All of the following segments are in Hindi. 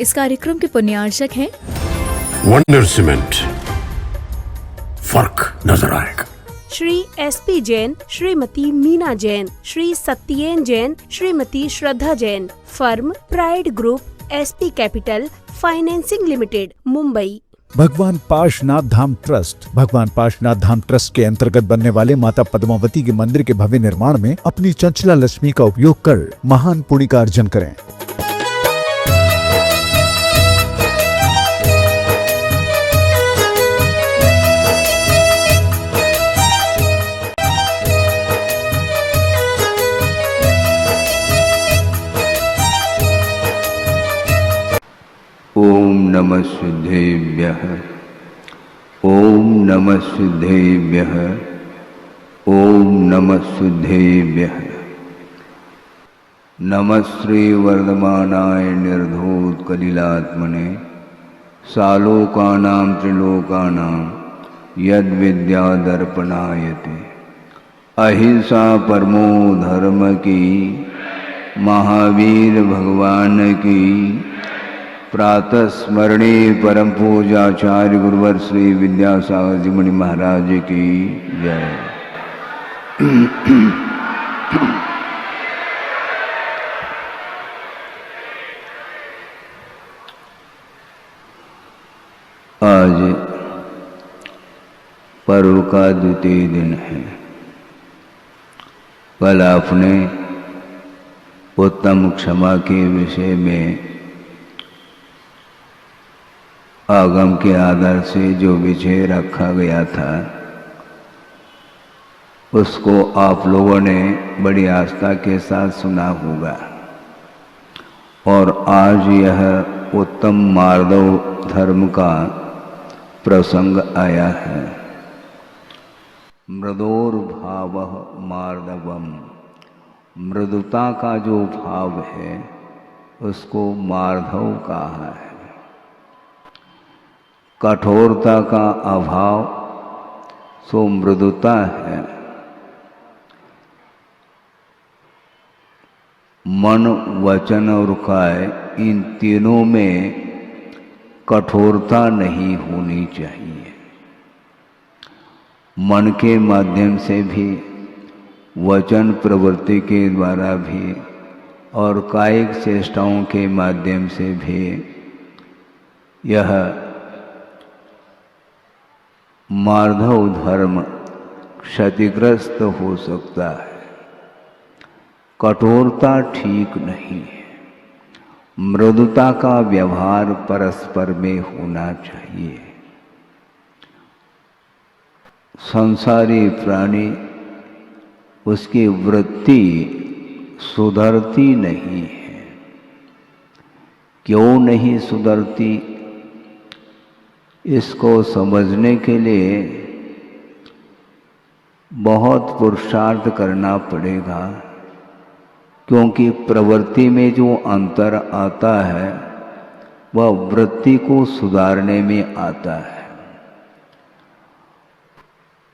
इस कार्यक्रम के पुण्यार्चक हैं वंडर सीमेंट, फर्क नजर आएगा। Shri SP Jain, Shrimati Meena Jain, Shri Satyen Jain, Shrimati Shraddha Jain. Firm Pride group, SP capital financing limited, Mumbai. Bhagwan Parshvanath धाम ट्रस्ट। भगवान पार्श्वनाथ धाम ट्रस्ट के अंतर्गत बनने वाले माता पद्मावती के मंदिर के भव्य निर्माण में अपनी चंचला लक्ष्मी का उपयोग कर महान पुण्य का अर्जन करें। ओम नमः सिद्धेभ्यः, ओम नमः सिद्धेभ्यः, ओम नमः सिद्धेभ्यः। नमः श्री वर्धमानाय निर्धूत कलिलात्मने, सालोकानां त्रिलोकानां यद विद्या दर्पणायते। अहिंसा परमो धर्म की, महावीर भगवान की प्रातः स्मरणे परम पूजाचार्य गुरुवर श्री विद्यासागर जी मुनि महाराज की जय। आज पर्व का द्वितीय दिन है। कल आपने उत्तम क्षमा के विषय में आगम के आधार से जो विषय रखा गया था उसको आप लोगों ने बड़ी आस्था के साथ सुना होगा। और आज यह उत्तम मार्दव धर्म का प्रसंग आया है। मृदोर्भावः मार्दवम, मृदुता का जो भाव है उसको मार्दव कहा है। कठोरता का अभाव सो मृदुता है। मन, वचन और काय, इन तीनों में कठोरता नहीं होनी चाहिए। मन के माध्यम से भी, वचन प्रवृत्ति के द्वारा भी और कायिक चेष्टाओं के माध्यम से भी यह मार्दव धर्म क्षतिग्रस्त हो सकता है। कठोरता ठीक नहीं है। मृदुता का व्यवहार परस्पर में होना चाहिए। संसारी प्राणी, उसकी वृत्ति सुधरती नहीं है। क्यों नहीं सुधरती, इसको समझने के लिए बहुत पुरुषार्थ करना पड़ेगा। क्योंकि प्रवृत्ति में जो अंतर आता है वह वृत्ति को सुधारने में आता है।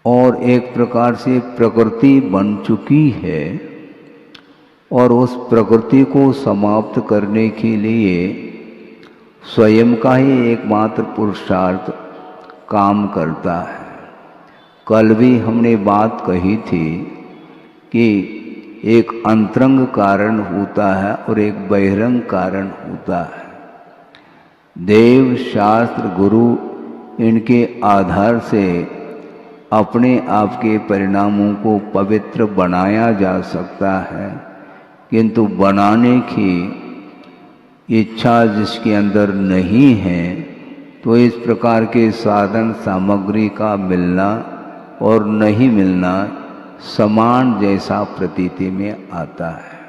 और एक प्रकार से प्रकृति बन चुकी है और उस प्रकृति को समाप्त करने के लिए स्वयं का ही एकमात्र पुरुषार्थ काम करता है। कल भी हमने बात कही थी कि एक अंतरंग कारण होता है और एक बहिरंग कारण होता है। देव, शास्त्र, गुरु, इनके आधार से अपने आप के परिणामों को पवित्र बनाया जा सकता है, किंतु बनाने की इच्छा जिसके अंदर नहीं है तो इस प्रकार के साधन सामग्री का मिलना और नहीं मिलना समान जैसा प्रतीति में आता है।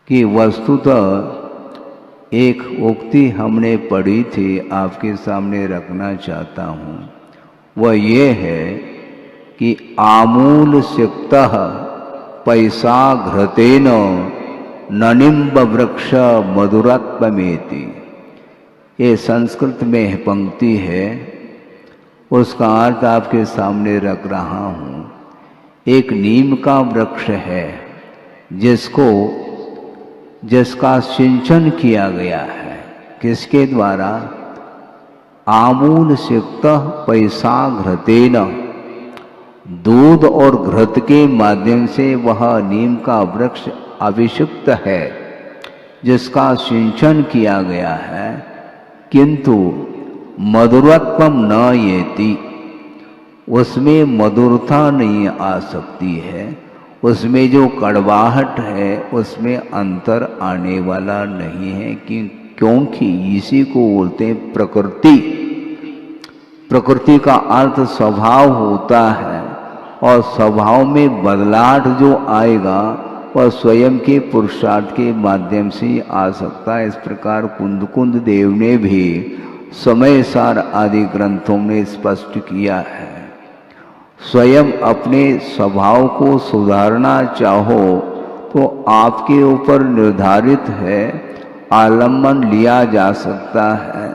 कि वस्तुतः एक उक्ति हमने पढ़ी थी, आपके सामने रखना चाहता हूँ। वह ये है कि आमूल सिक्तः पैसा घृतेन ननिम्ब वृक्ष मधुरत्वमेति। ये संस्कृत में पंक्ति है, उसका अर्थ आपके सामने रख रहा हूँ। एक नीम का वृक्ष है जिसको जिसका सिंचन किया गया है। किसके द्वारा? आमूल सिक्त पैसा घृतेन, दूध और घृत के माध्यम से वह नीम का वृक्ष अभिषिक्त है, जिसका सिंचन किया गया है, किंतु मधुरत्वम न येति, उसमें मधुरता नहीं आ सकती है, उसमें जो कड़वाहट है उसमें अंतर आने वाला नहीं है। क्योंकि इसी को बोलते हैं प्रकृति। प्रकृति का अर्थ स्वभाव होता है, और स्वभाव में बदलाव जो आएगा वह स्वयं के पुरुषार्थ के माध्यम से आ सकता है। इस प्रकार कुंद देव ने भी समय सार आदि ग्रंथों में स्पष्ट किया है। स्वयं अपने स्वभाव को सुधारना चाहो तो आपके ऊपर निर्धारित है, आलम्बन लिया जा सकता है,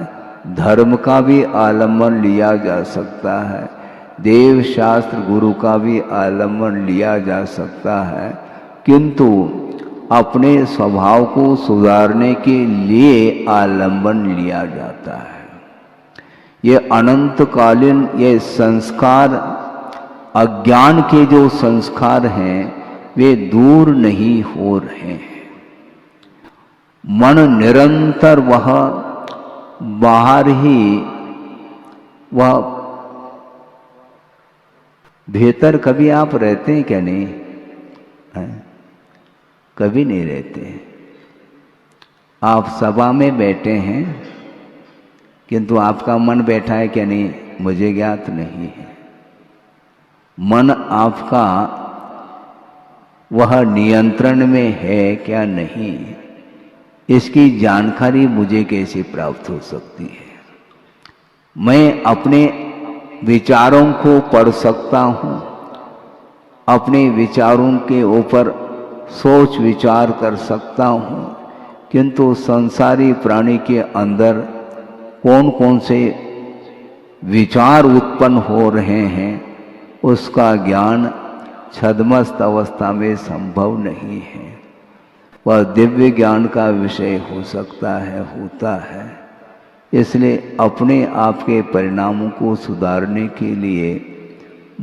धर्म का भी आलम्बन लिया जा सकता है, देव शास्त्र गुरु का भी आलम्बन लिया जा सकता है, किंतु अपने स्वभाव को सुधारने के लिए आलम्बन लिया जाता है। ये अनंतकालीन ये संस्कार, अज्ञान के जो संस्कार हैं वे दूर नहीं हो रहे हैं। मन निरंतर वह बाहर ही, वह भीतर कभी आप रहते हैं क्या? नहीं है? कभी नहीं रहते। आप सभा में बैठे हैं किंतु आपका मन बैठा है क्या? नहीं, मुझे ज्ञात नहीं है। मन आपका वह नियंत्रण में है क्या? नहीं, इसकी जानकारी मुझे कैसे प्राप्त हो सकती है? मैं अपने विचारों को पढ़ सकता हूँ, अपने विचारों के ऊपर सोच विचार कर सकता हूँ, किंतु संसारी प्राणी के अंदर कौन कौन से विचार उत्पन्न हो रहे हैं उसका ज्ञान छद्मस्त अवस्था में संभव नहीं है। वह दिव्य ज्ञान का विषय हो सकता है, होता है। इसलिए अपने आप के परिणामों को सुधारने के लिए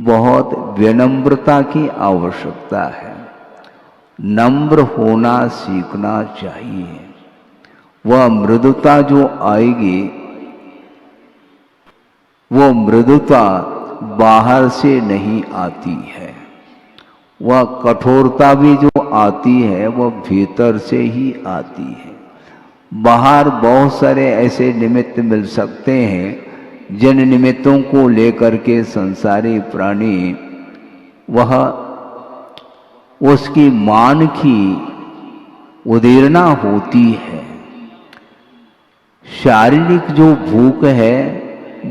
बहुत विनम्रता की आवश्यकता है। नम्र होना सीखना चाहिए। वह मृदुता जो आएगी, वो मृदुता बाहर से नहीं आती है। वह कठोरता भी जो आती है वह भीतर से ही आती है। बाहर बहुत सारे ऐसे निमित्त मिल सकते हैं जिन निमित्तों को लेकर के संसारी प्राणी वह उसकी मान की उदीरना होती है। शारीरिक जो भूख है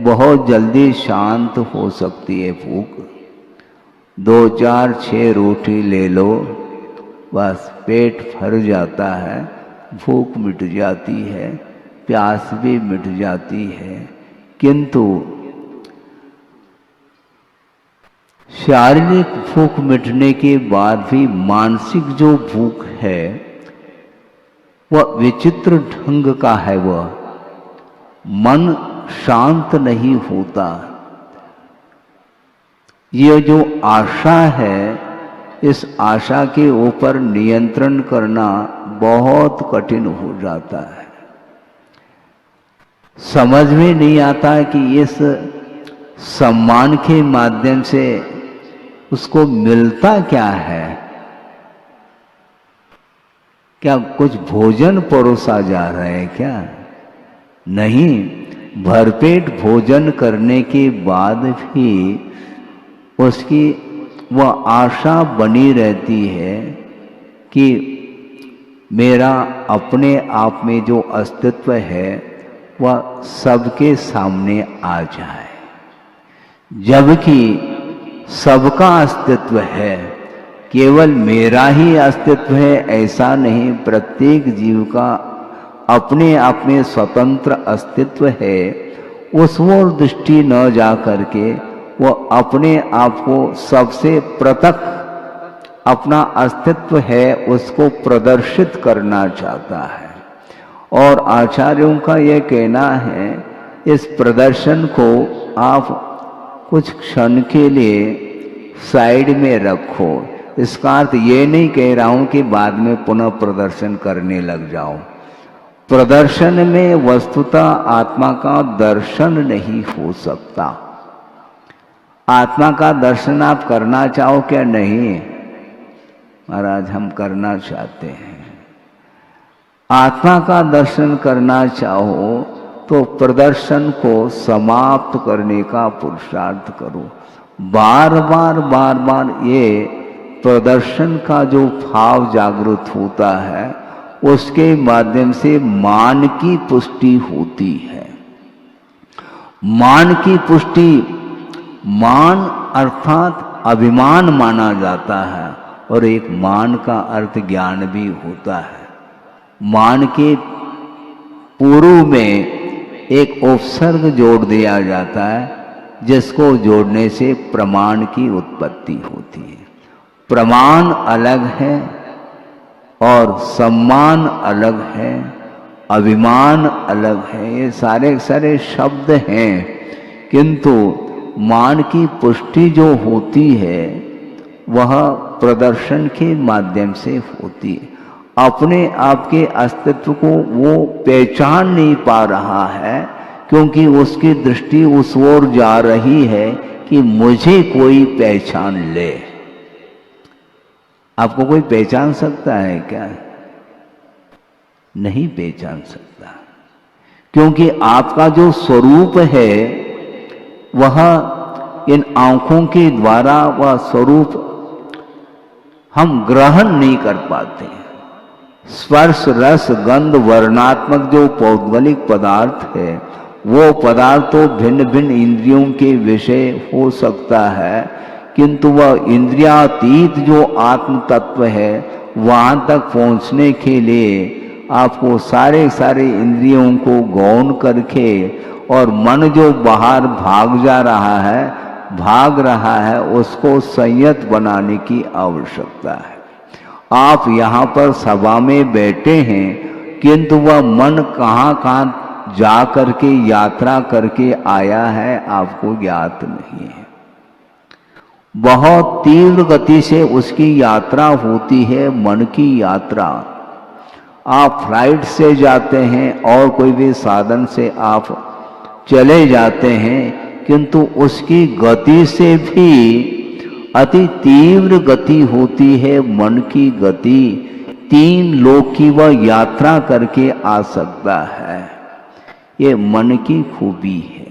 बहुत जल्दी शांत हो सकती है। भूख 2 4 6 रोटी ले लो, बस पेट भर जाता है, भूख मिट जाती है, प्यास भी मिट जाती है। किंतु शारीरिक भूख मिटने के बाद भी मानसिक जो भूख है वह विचित्र ढंग का है। वह मन शांत नहीं होता। ये जो आशा है, इस आशा के ऊपर नियंत्रण करना बहुत कठिन हो जाता है। समझ में नहीं आता कि इस सम्मान के माध्यम से उसको मिलता क्या है। क्या कुछ भोजन परोसा जा रहा है क्या? नहीं, भरपेट भोजन करने के बाद भी उसकी वह आशा बनी रहती है कि मेरा अपने आप में जो अस्तित्व है वह सबके सामने आ जाए। जबकि सबका अस्तित्व है, केवल मेरा ही अस्तित्व है ऐसा नहीं। प्रत्येक जीव का अपने आप में स्वतंत्र अस्तित्व है। उस ओर दृष्टि न जा करके वो अपने आप को सबसे पृथक अपना अस्तित्व है उसको प्रदर्शित करना चाहता है। और आचार्यों का यह कहना है इस प्रदर्शन को आप कुछ क्षण के लिए साइड में रखो। इसका अर्थ ये नहीं कह रहा हूं कि बाद में पुनः प्रदर्शन करने लग जाओ। प्रदर्शन में वस्तुतः आत्मा का दर्शन नहीं हो सकता। आत्मा का दर्शन आप करना चाहो क्या? नहीं महाराज, हम करना चाहते हैं। आत्मा का दर्शन करना चाहो तो प्रदर्शन को समाप्त करने का पुरुषार्थ करो। बार बार ये प्रदर्शन का जो भाव जागृत होता है उसके माध्यम से मान की पुष्टि होती है। मान की पुष्टि, मान अर्थात अभिमान माना जाता है और एक मान का अर्थ ज्ञान भी होता है। मान के पूर्व में एक उपसर्ग जोड़ दिया जाता है जिसको जोड़ने से प्रमाण की उत्पत्ति होती है। प्रमाण अलग है और सम्मान अलग है, अभिमान अलग है। ये सारे सारे शब्द हैं, किंतु मान की पुष्टि जो होती है वह प्रदर्शन के माध्यम से होती है। अपने आप के अस्तित्व को वो पहचान नहीं पा रहा है क्योंकि उसकी दृष्टि उस ओर जा रही है कि मुझे कोई पहचान ले। आपको कोई पहचान सकता है क्या? नहीं पहचान सकता, क्योंकि आपका जो स्वरूप है वह इन आंखों के द्वारा वह स्वरूप हम ग्रहण नहीं कर पाते। स्पर्श रस गंध वर्णात्मक जो पौद्गलिक पदार्थ है वो पदार्थ तो भिन्न भिन्न इंद्रियों के विषय हो सकता है, किंतु वह इंद्रियातीत जो आत्म तत्व है वहां तक पहुंचने के लिए आपको सारे सारे इंद्रियों को गौण करके और मन जो बाहर भाग रहा है उसको संयत बनाने की आवश्यकता है। आप यहाँ पर सभा में बैठे हैं किंतु वह मन कहाँ जा करके यात्रा करके आया है आपको ज्ञात नहीं है। बहुत तीव्र गति से उसकी यात्रा होती है, मन की यात्रा। आप फ्लाइट से जाते हैं और कोई भी साधन से आप चले जाते हैं, किंतु उसकी गति से भी अति तीव्र गति होती है मन की गति। 3 लोक की वह यात्रा करके आ सकता है। ये मन की खूबी है।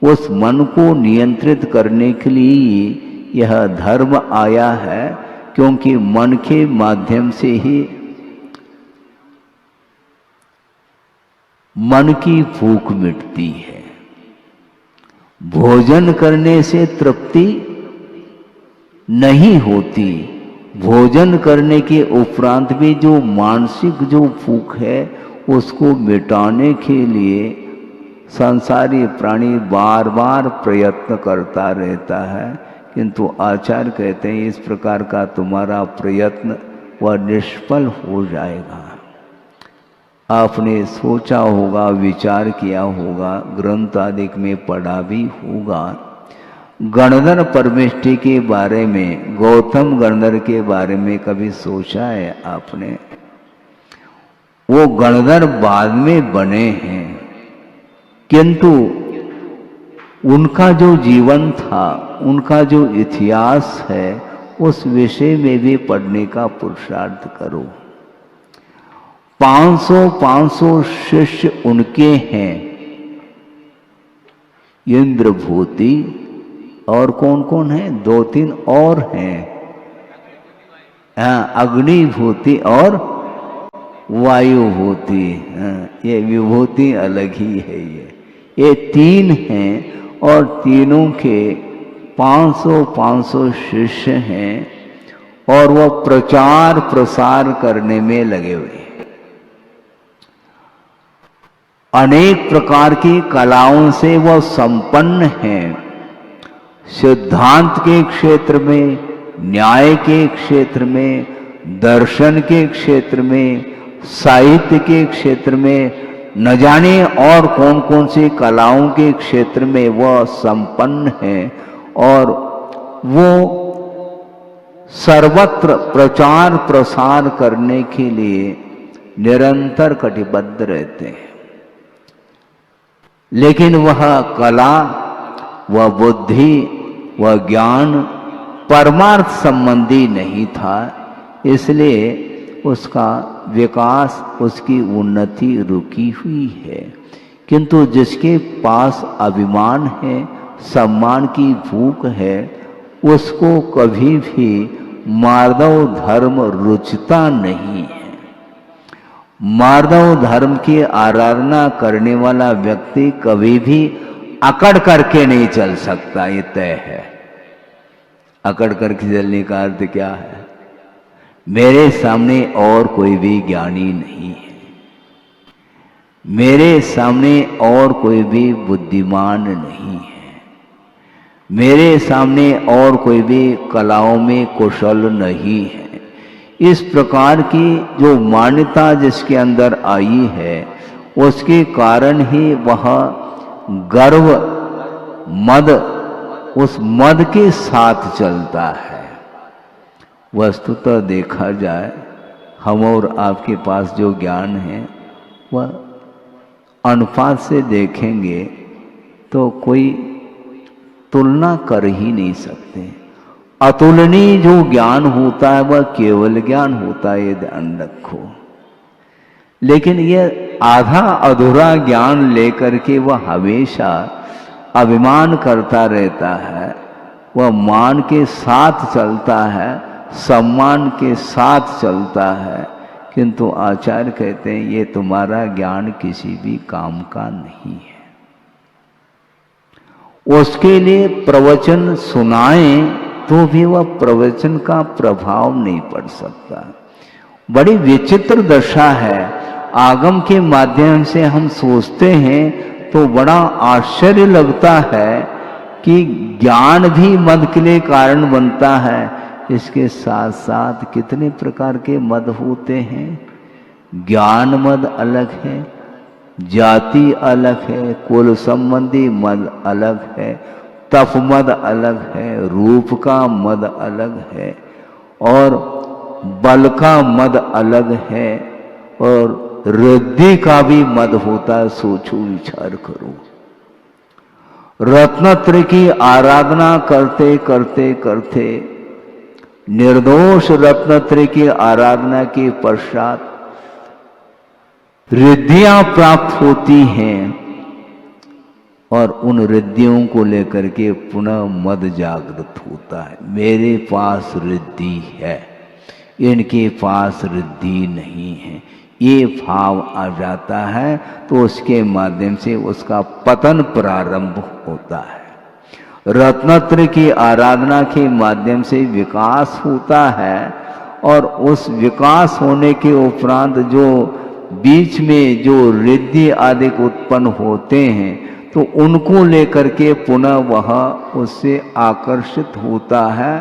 उस मन को नियंत्रित करने के लिए यह धर्म आया है, क्योंकि मन के माध्यम से ही मन की भूख मिटती है। भोजन करने से तृप्ति नहीं होती। भोजन करने के उपरांत भी जो मानसिक जो भूख है उसको मिटाने के लिए संसारी प्राणी बार बार प्रयत्न करता रहता है, किंतु आचार्य कहते हैं इस प्रकार का तुम्हारा प्रयत्न वह निष्फल हो जाएगा। आपने सोचा होगा, विचार किया होगा, ग्रंथ आदि में पढ़ा भी होगा। गणधर परमेष्टि के बारे में, गौतम गणधर के बारे में कभी सोचा है आपने? वो गणधर बाद में बने हैं, किंतु उनका जो जीवन था, उनका जो इतिहास है, उस विषय में भी पढ़ने का पुरुषार्थ करो। 500 शिष्य उनके हैं। इंद्रभूति और कौन कौन है? 2-3 और हैं। अग्निभूति और वायुभूति। ये विभूति अलग ही है। ये 3 हैं और तीनों के 500 शिष्य हैं और वह प्रचार प्रसार करने में लगे हुए हैं। अनेक प्रकार की कलाओं से वह संपन्न हैं। सिद्धांत के क्षेत्र में, न्याय के क्षेत्र में, दर्शन के क्षेत्र में, साहित्य के क्षेत्र में, न जाने और कौन कौन सी कलाओं के क्षेत्र में वह संपन्न है और वो सर्वत्र प्रचार प्रसार करने के लिए निरंतर कटिबद्ध रहते हैं। लेकिन वह कला, वह बुद्धि, वह ज्ञान परमार्थ संबंधी नहीं था, इसलिए उसका विकास, उसकी उन्नति रुकी हुई है। किंतु जिसके पास अभिमान है, सम्मान की भूख है, उसको कभी भी मार्दव धर्म रुचता नहीं है। मार्दव धर्म की आराधना करने वाला व्यक्ति कभी भी अकड़ करके नहीं चल सकता, ये तय है। अकड़ करके चलने का अर्थ क्या है? मेरे सामने और कोई भी ज्ञानी नहीं है, मेरे सामने और कोई भी बुद्धिमान नहीं है, मेरे सामने और कोई भी कलाओं में कुशल नहीं है। इस प्रकार की जो मान्यता जिसके अंदर आई है, उसके कारण ही वह गर्व, मद, उस मद के साथ चलता है। वस्तुतः देखा जाए, हम और आपके पास जो ज्ञान है वह अनुपात से देखेंगे तो कोई तुलना कर ही नहीं सकते। अतुलनीय जो ज्ञान होता है वह केवल ज्ञान होता है, ये ध्यान रखो। लेकिन यह आधा अधूरा ज्ञान लेकर के वह हमेशा अभिमान करता रहता है, वह मान के साथ चलता है, सम्मान के साथ चलता है। किंतु आचार्य कहते हैं ये तुम्हारा ज्ञान किसी भी काम का नहीं है। उसके लिए प्रवचन सुनाएं तो भी वह प्रवचन का प्रभाव नहीं पड़ सकता। बड़ी विचित्र दशा है। आगम के माध्यम से हम सोचते हैं तो बड़ा आश्चर्य लगता है कि ज्ञान भी मद के लिए कारण बनता है। इसके साथ साथ कितने प्रकार के मद होते हैं। ज्ञान मद अलग है, जाति अलग है, कुल संबंधी मद अलग है, तप मद अलग है, रूप का मद अलग है और बल का मद अलग है और रिद्धि का भी मद होता है। सोचो, विचार करो। रत्नत्रय की आराधना करते करते करते निर्दोष रत्नत्रय की आराधना के पश्चात रिद्धियां प्राप्त होती हैं और उन रिद्धियों को लेकर के पुनः मद जागृत होता है। मेरे पास रिद्धि है, इनके पास रिद्धि नहीं है, ये भाव आ जाता है तो उसके माध्यम से उसका पतन प्रारंभ होता है। रत्नत्रय की आराधना के माध्यम से विकास होता है और उस विकास होने के उपरांत जो बीच में जो रिद्धि आदि उत्पन्न होते हैं तो उनको लेकर के पुनः वह उससे आकर्षित होता है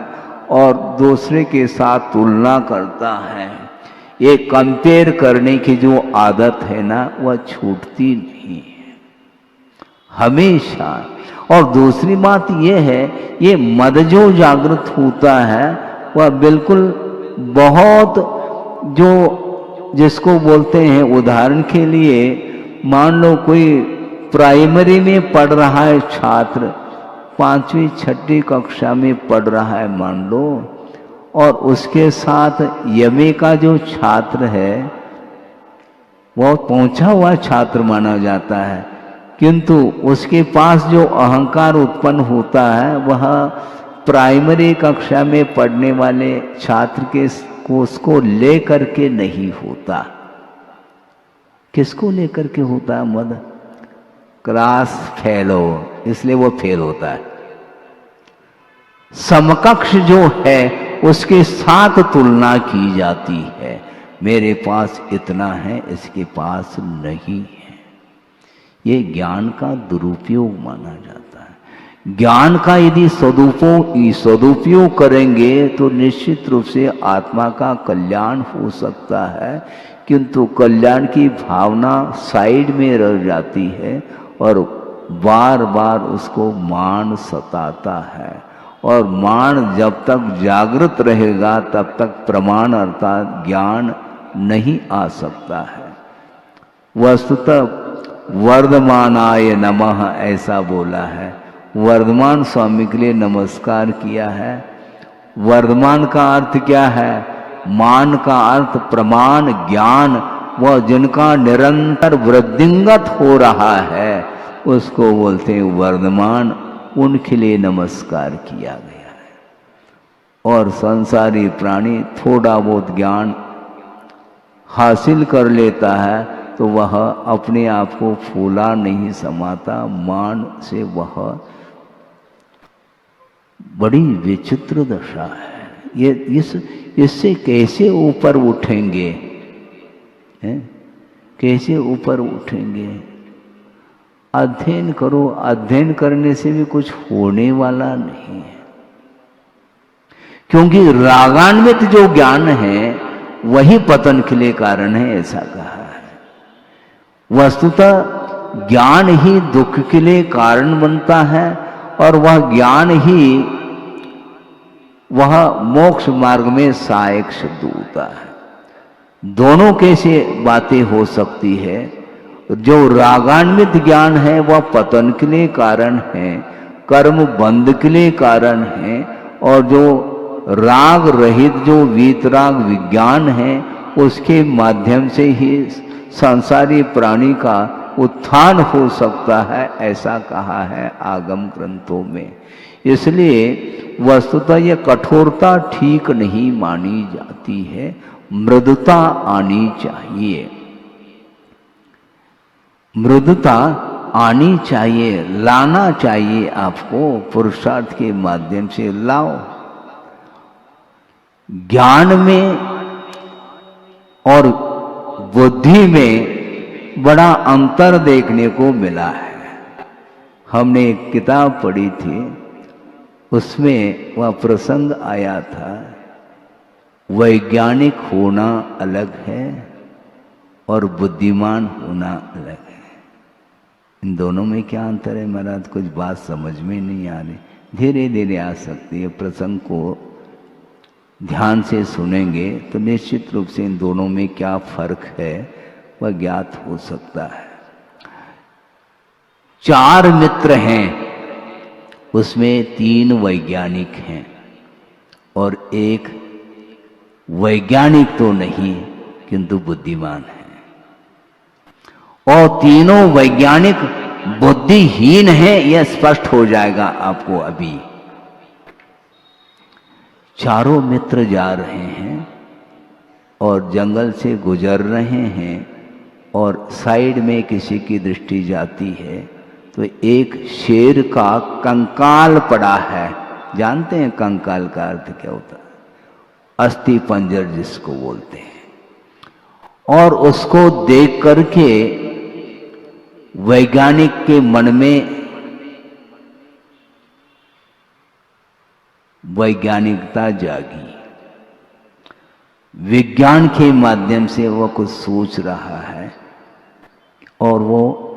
और दूसरे के साथ तुलना करता है। ये कंपेयर करने की जो आदत है ना, वह छूटती नहीं है हमेशा। और दूसरी बात यह है, ये मद जो जागृत होता है वह बिल्कुल बहुत जो जिसको बोलते हैं, उदाहरण के लिए मान लो कोई प्राइमरी में पढ़ रहा है छात्र, 5वीं 6वीं कक्षा में पढ़ रहा है मान लो, और उसके साथ यमे का जो छात्र है वह पहुंचा हुआ छात्र माना जाता है, किंतु उसके पास जो अहंकार उत्पन्न होता है वह प्राइमरी कक्षा में पढ़ने वाले छात्र के को उसको लेकर के नहीं होता। किसको लेकर के होता है मद? क्लास फेल हो, इसलिए वो फेल होता है। समकक्ष जो है उसके साथ तुलना की जाती है, मेरे पास इतना है, इसके पास नहीं है। ये ज्ञान का दुरुपयोग माना जाता है। ज्ञान का यदि सदुपयोग करेंगे तो निश्चित रूप से आत्मा का कल्याण हो सकता है, किंतु कल्याण की भावना साइड में रह जाती है और बार बार उसको मान सताता है। और मान जब तक जागृत रहेगा तब तक प्रमाण अर्थात ज्ञान नहीं आ सकता है। वस्तुतः वर्धमानाय नमः ऐसा बोला है, वर्धमान स्वामी के लिए नमस्कार किया है। वर्धमान का अर्थ क्या है? मान का अर्थ प्रमाण ज्ञान, वह जिनका निरंतर वृद्धिंगत हो रहा है उसको बोलते हैं वर्धमान, उनके लिए नमस्कार किया गया है। और संसारी प्राणी थोड़ा बहुत ज्ञान हासिल कर लेता है तो वह अपने आप को फूला नहीं समाता, मान से वह बड़ी विचित्र दशा है। ये इससे कैसे ऊपर उठेंगे, हैं? कैसे ऊपर उठेंगे? अध्ययन करो, अध्ययन करने से भी कुछ होने वाला नहीं है, क्योंकि रागान्वित जो ज्ञान है वही पतन के लिए कारण है, ऐसा कहा है। वस्तुतः ज्ञान ही दुख के लिए कारण बनता है और वह ज्ञान ही वह मोक्ष मार्ग में सहायक सिद्ध होता है। दोनों कैसे बातें हो सकती है? जो रागान्वित ज्ञान है वह पतन के लिए कारण है, कर्म बंध के लिए कारण है, और जो राग रहित जो वीतराग विज्ञान है उसके माध्यम से ही संसारी प्राणी का उत्थान हो सकता है, ऐसा कहा है आगम ग्रंथों में। इसलिए वस्तुतः यह कठोरता ठीक नहीं मानी जाती है, मृदुता आनी चाहिए, मृदुता आनी चाहिए, लाना चाहिए। आपको पुरुषार्थ के माध्यम से लाओ। ज्ञान में और बुद्धि में बड़ा अंतर देखने को मिला है। हमने एक किताब पढ़ी थी, उसमें वह प्रसंग आया था, वैज्ञानिक होना अलग है और बुद्धिमान होना अलग है। इन दोनों में क्या अंतर है महाराज? कुछ बात समझ में नहीं आ रही, धीरे धीरे आ सकती है। प्रसंग को ध्यान से सुनेंगे तो निश्चित रूप से इन दोनों में क्या फर्क है वह ज्ञात हो सकता है। 4 मित्र हैं, उसमें 3 वैज्ञानिक हैं और एक वैज्ञानिक तो नहीं किंतु बुद्धिमान है, और तीनों वैज्ञानिक बुद्धिहीन हैं, यह स्पष्ट हो जाएगा आपको अभी। चारों मित्र जा रहे हैं और जंगल से गुजर रहे हैं और साइड में किसी की दृष्टि जाती है तो एक शेर का कंकाल पड़ा है। जानते हैं कंकाल का अर्थ क्या होता है? अस्थि पंजर जिसको बोलते हैं। और उसको देख करके वैज्ञानिक के मन में वैज्ञानिकता जागी, विज्ञान के माध्यम से वह कुछ सोच रहा है और वो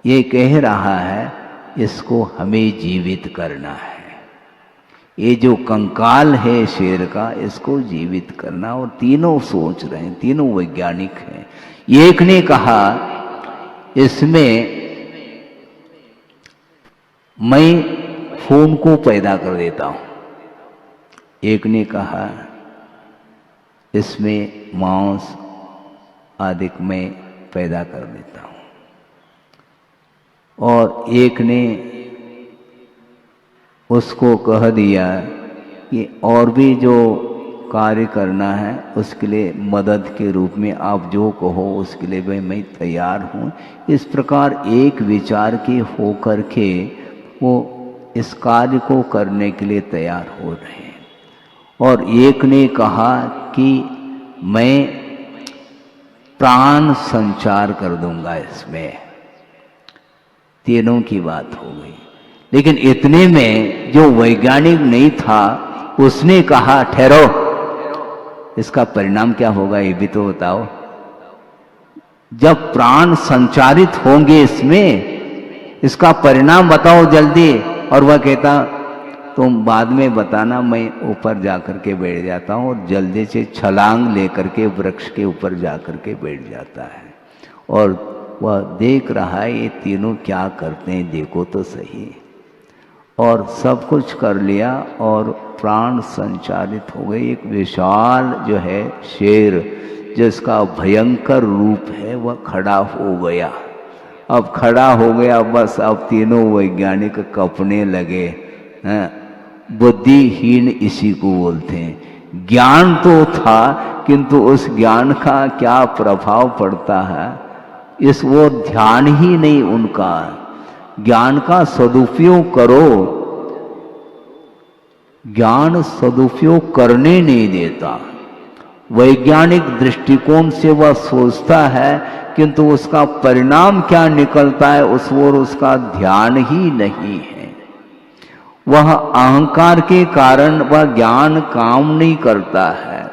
ये कह रहा है इसको हमें जीवित करना है। ये जो कंकाल है शेर का, इसको जीवित करना। और तीनों सोच रहे हैं, तीनों वैज्ञानिक हैं। एक ने कहा इसमें मैं खून को पैदा कर देता हूं, एक ने कहा इसमें मांस आदि में पैदा कर देता हूं, और एक ने उसको कह दिया कि और भी जो कार्य करना है उसके लिए मदद के रूप में आप जो कहो उसके लिए भाई मैं तैयार हूं। इस प्रकार एक विचार के होकर के वो इस कार्य को करने के लिए तैयार हो रहे हैं। और एक ने कहा कि मैं प्राण संचार कर दूंगा इसमें। तीनों की बात हो गई, लेकिन इतने में जो वैज्ञानिक नहीं था उसने कहा ठहरो, इसका परिणाम क्या होगा ये भी तो बताओ। जब प्राण संचारित होंगे इसमें, इसका परिणाम बताओ जल्दी। और वह कहता तुम बाद में बताना, मैं ऊपर जाकर के बैठ जाता हूँ। और जल्दी से छलांग लेकर के वृक्ष के ऊपर जाकर के बैठ जाता है और वह देख रहा है ये तीनों क्या करते हैं, देखो तो सही। और सब कुछ कर लिया और प्राण संचारित हो गए। एक विशाल जो है शेर, जिसका भयंकर रूप है, वह खड़ा हो गया। अब खड़ा हो गया, बस अब तीनों वैज्ञानिक कपने लगे। बुद्धिहीन इसी को बोलते हैं। ज्ञान तो था किंतु उस ज्ञान का क्या प्रभाव पड़ता है इस वो ध्यान ही नहीं उनका। ज्ञान का सदुपयोग करो, ज्ञान सदुपयोग करने नहीं देता। वैज्ञानिक दृष्टिकोण से वह सोचता है किंतु उसका परिणाम क्या निकलता है उस ओर उसका ध्यान ही नहीं है। वह अहंकार के कारण वह ज्ञान काम नहीं करता है।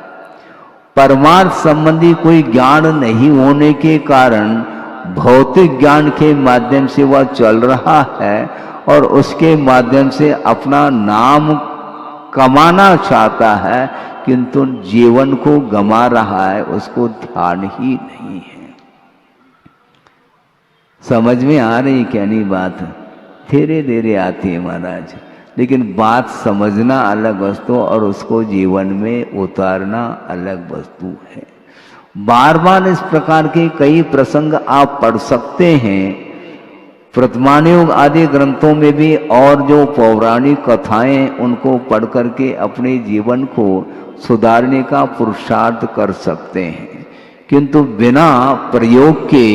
परमार्थ संबंधी कोई ज्ञान नहीं होने के कारण भौतिक ज्ञान के माध्यम से वह चल रहा है और उसके माध्यम से अपना नाम कमाना चाहता है किंतु जीवन को गंवा रहा है, उसको ध्यान ही नहीं है। समझ में आ रही क्या नहीं बात? धीरे धीरे आती है महाराज, लेकिन बात समझना अलग वस्तु और उसको जीवन में उतारना अलग वस्तु है। बार बार इस प्रकार के कई प्रसंग आप पढ़ सकते हैं प्रथमानुयोग आदि ग्रंथों में भी, और जो पौराणिक कथाएं उनको पढ़ करके अपने जीवन को सुधारने का पुरुषार्थ कर सकते हैं। किंतु बिना प्रयोग के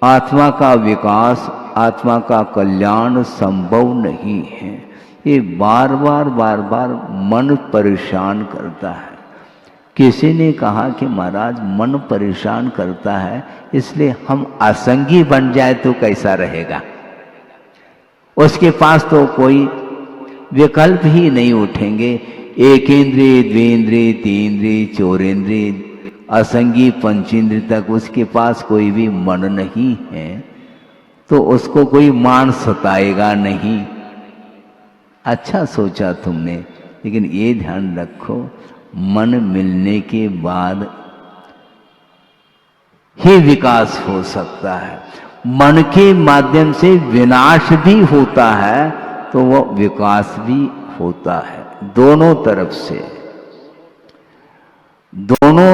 आत्मा का विकास, आत्मा का कल्याण संभव नहीं है। ये बार बार मन परेशान करता है। किसी ने कहा कि महाराज मन परेशान करता है इसलिए हम असंगी बन जाए तो कैसा रहेगा। उसके पास तो कोई विकल्प ही नहीं उठेंगे। एक इंद्रिय, द्विंद्रिय, तीन्द्रिय, चौरेंद्रिय, असंगी पंचेंद्रिय तक उसके पास कोई भी मन नहीं है तो उसको कोई मान सताएगा नहीं। अच्छा सोचा तुमने, लेकिन ये ध्यान रखो मन मिलने के बाद ही विकास हो सकता है। मन के माध्यम से विनाश भी होता है तो वो विकास भी होता है। दोनों तरफ से, दोनों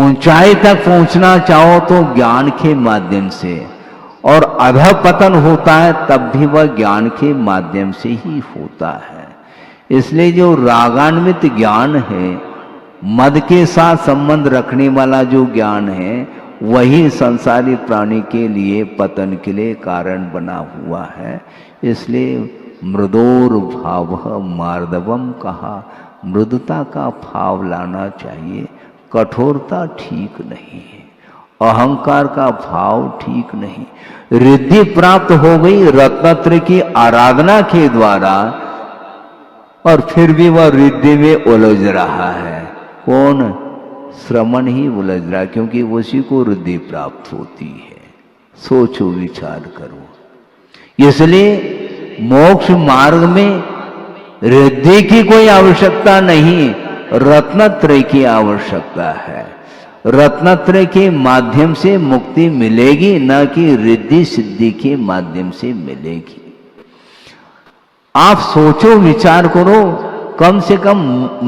ऊंचाई तक पहुंचना चाहो तो ज्ञान के माध्यम से, और अधःपतन होता है तब भी वह ज्ञान के माध्यम से ही होता है। इसलिए जो रागान्वित ज्ञान है, मद के साथ संबंध रखने वाला जो ज्ञान है, वही संसारी प्राणी के लिए पतन के लिए कारण बना हुआ है। इसलिए मृदोर भाव मार्दवम कहा, मृदुता का भाव लाना चाहिए। कठोरता ठीक नहीं है, अहंकार का भाव ठीक नहीं। रिद्धि प्राप्त हो गई रत्नत्रय की आराधना के द्वारा और फिर भी वह रिद्धि में उलझ रहा है। कौन? श्रमण ही उलझ रहा है, क्योंकि उसी को रिद्धि प्राप्त होती है। सोचो, विचार करो। इसलिए मोक्ष मार्ग में रिद्धि की कोई आवश्यकता नहीं, रत्नत्रय की आवश्यकता है। रत्नत्रय के माध्यम से मुक्ति मिलेगी, न कि रिद्धि सिद्धि के माध्यम से मिलेगी। आप सोचो, विचार करो। कम से कम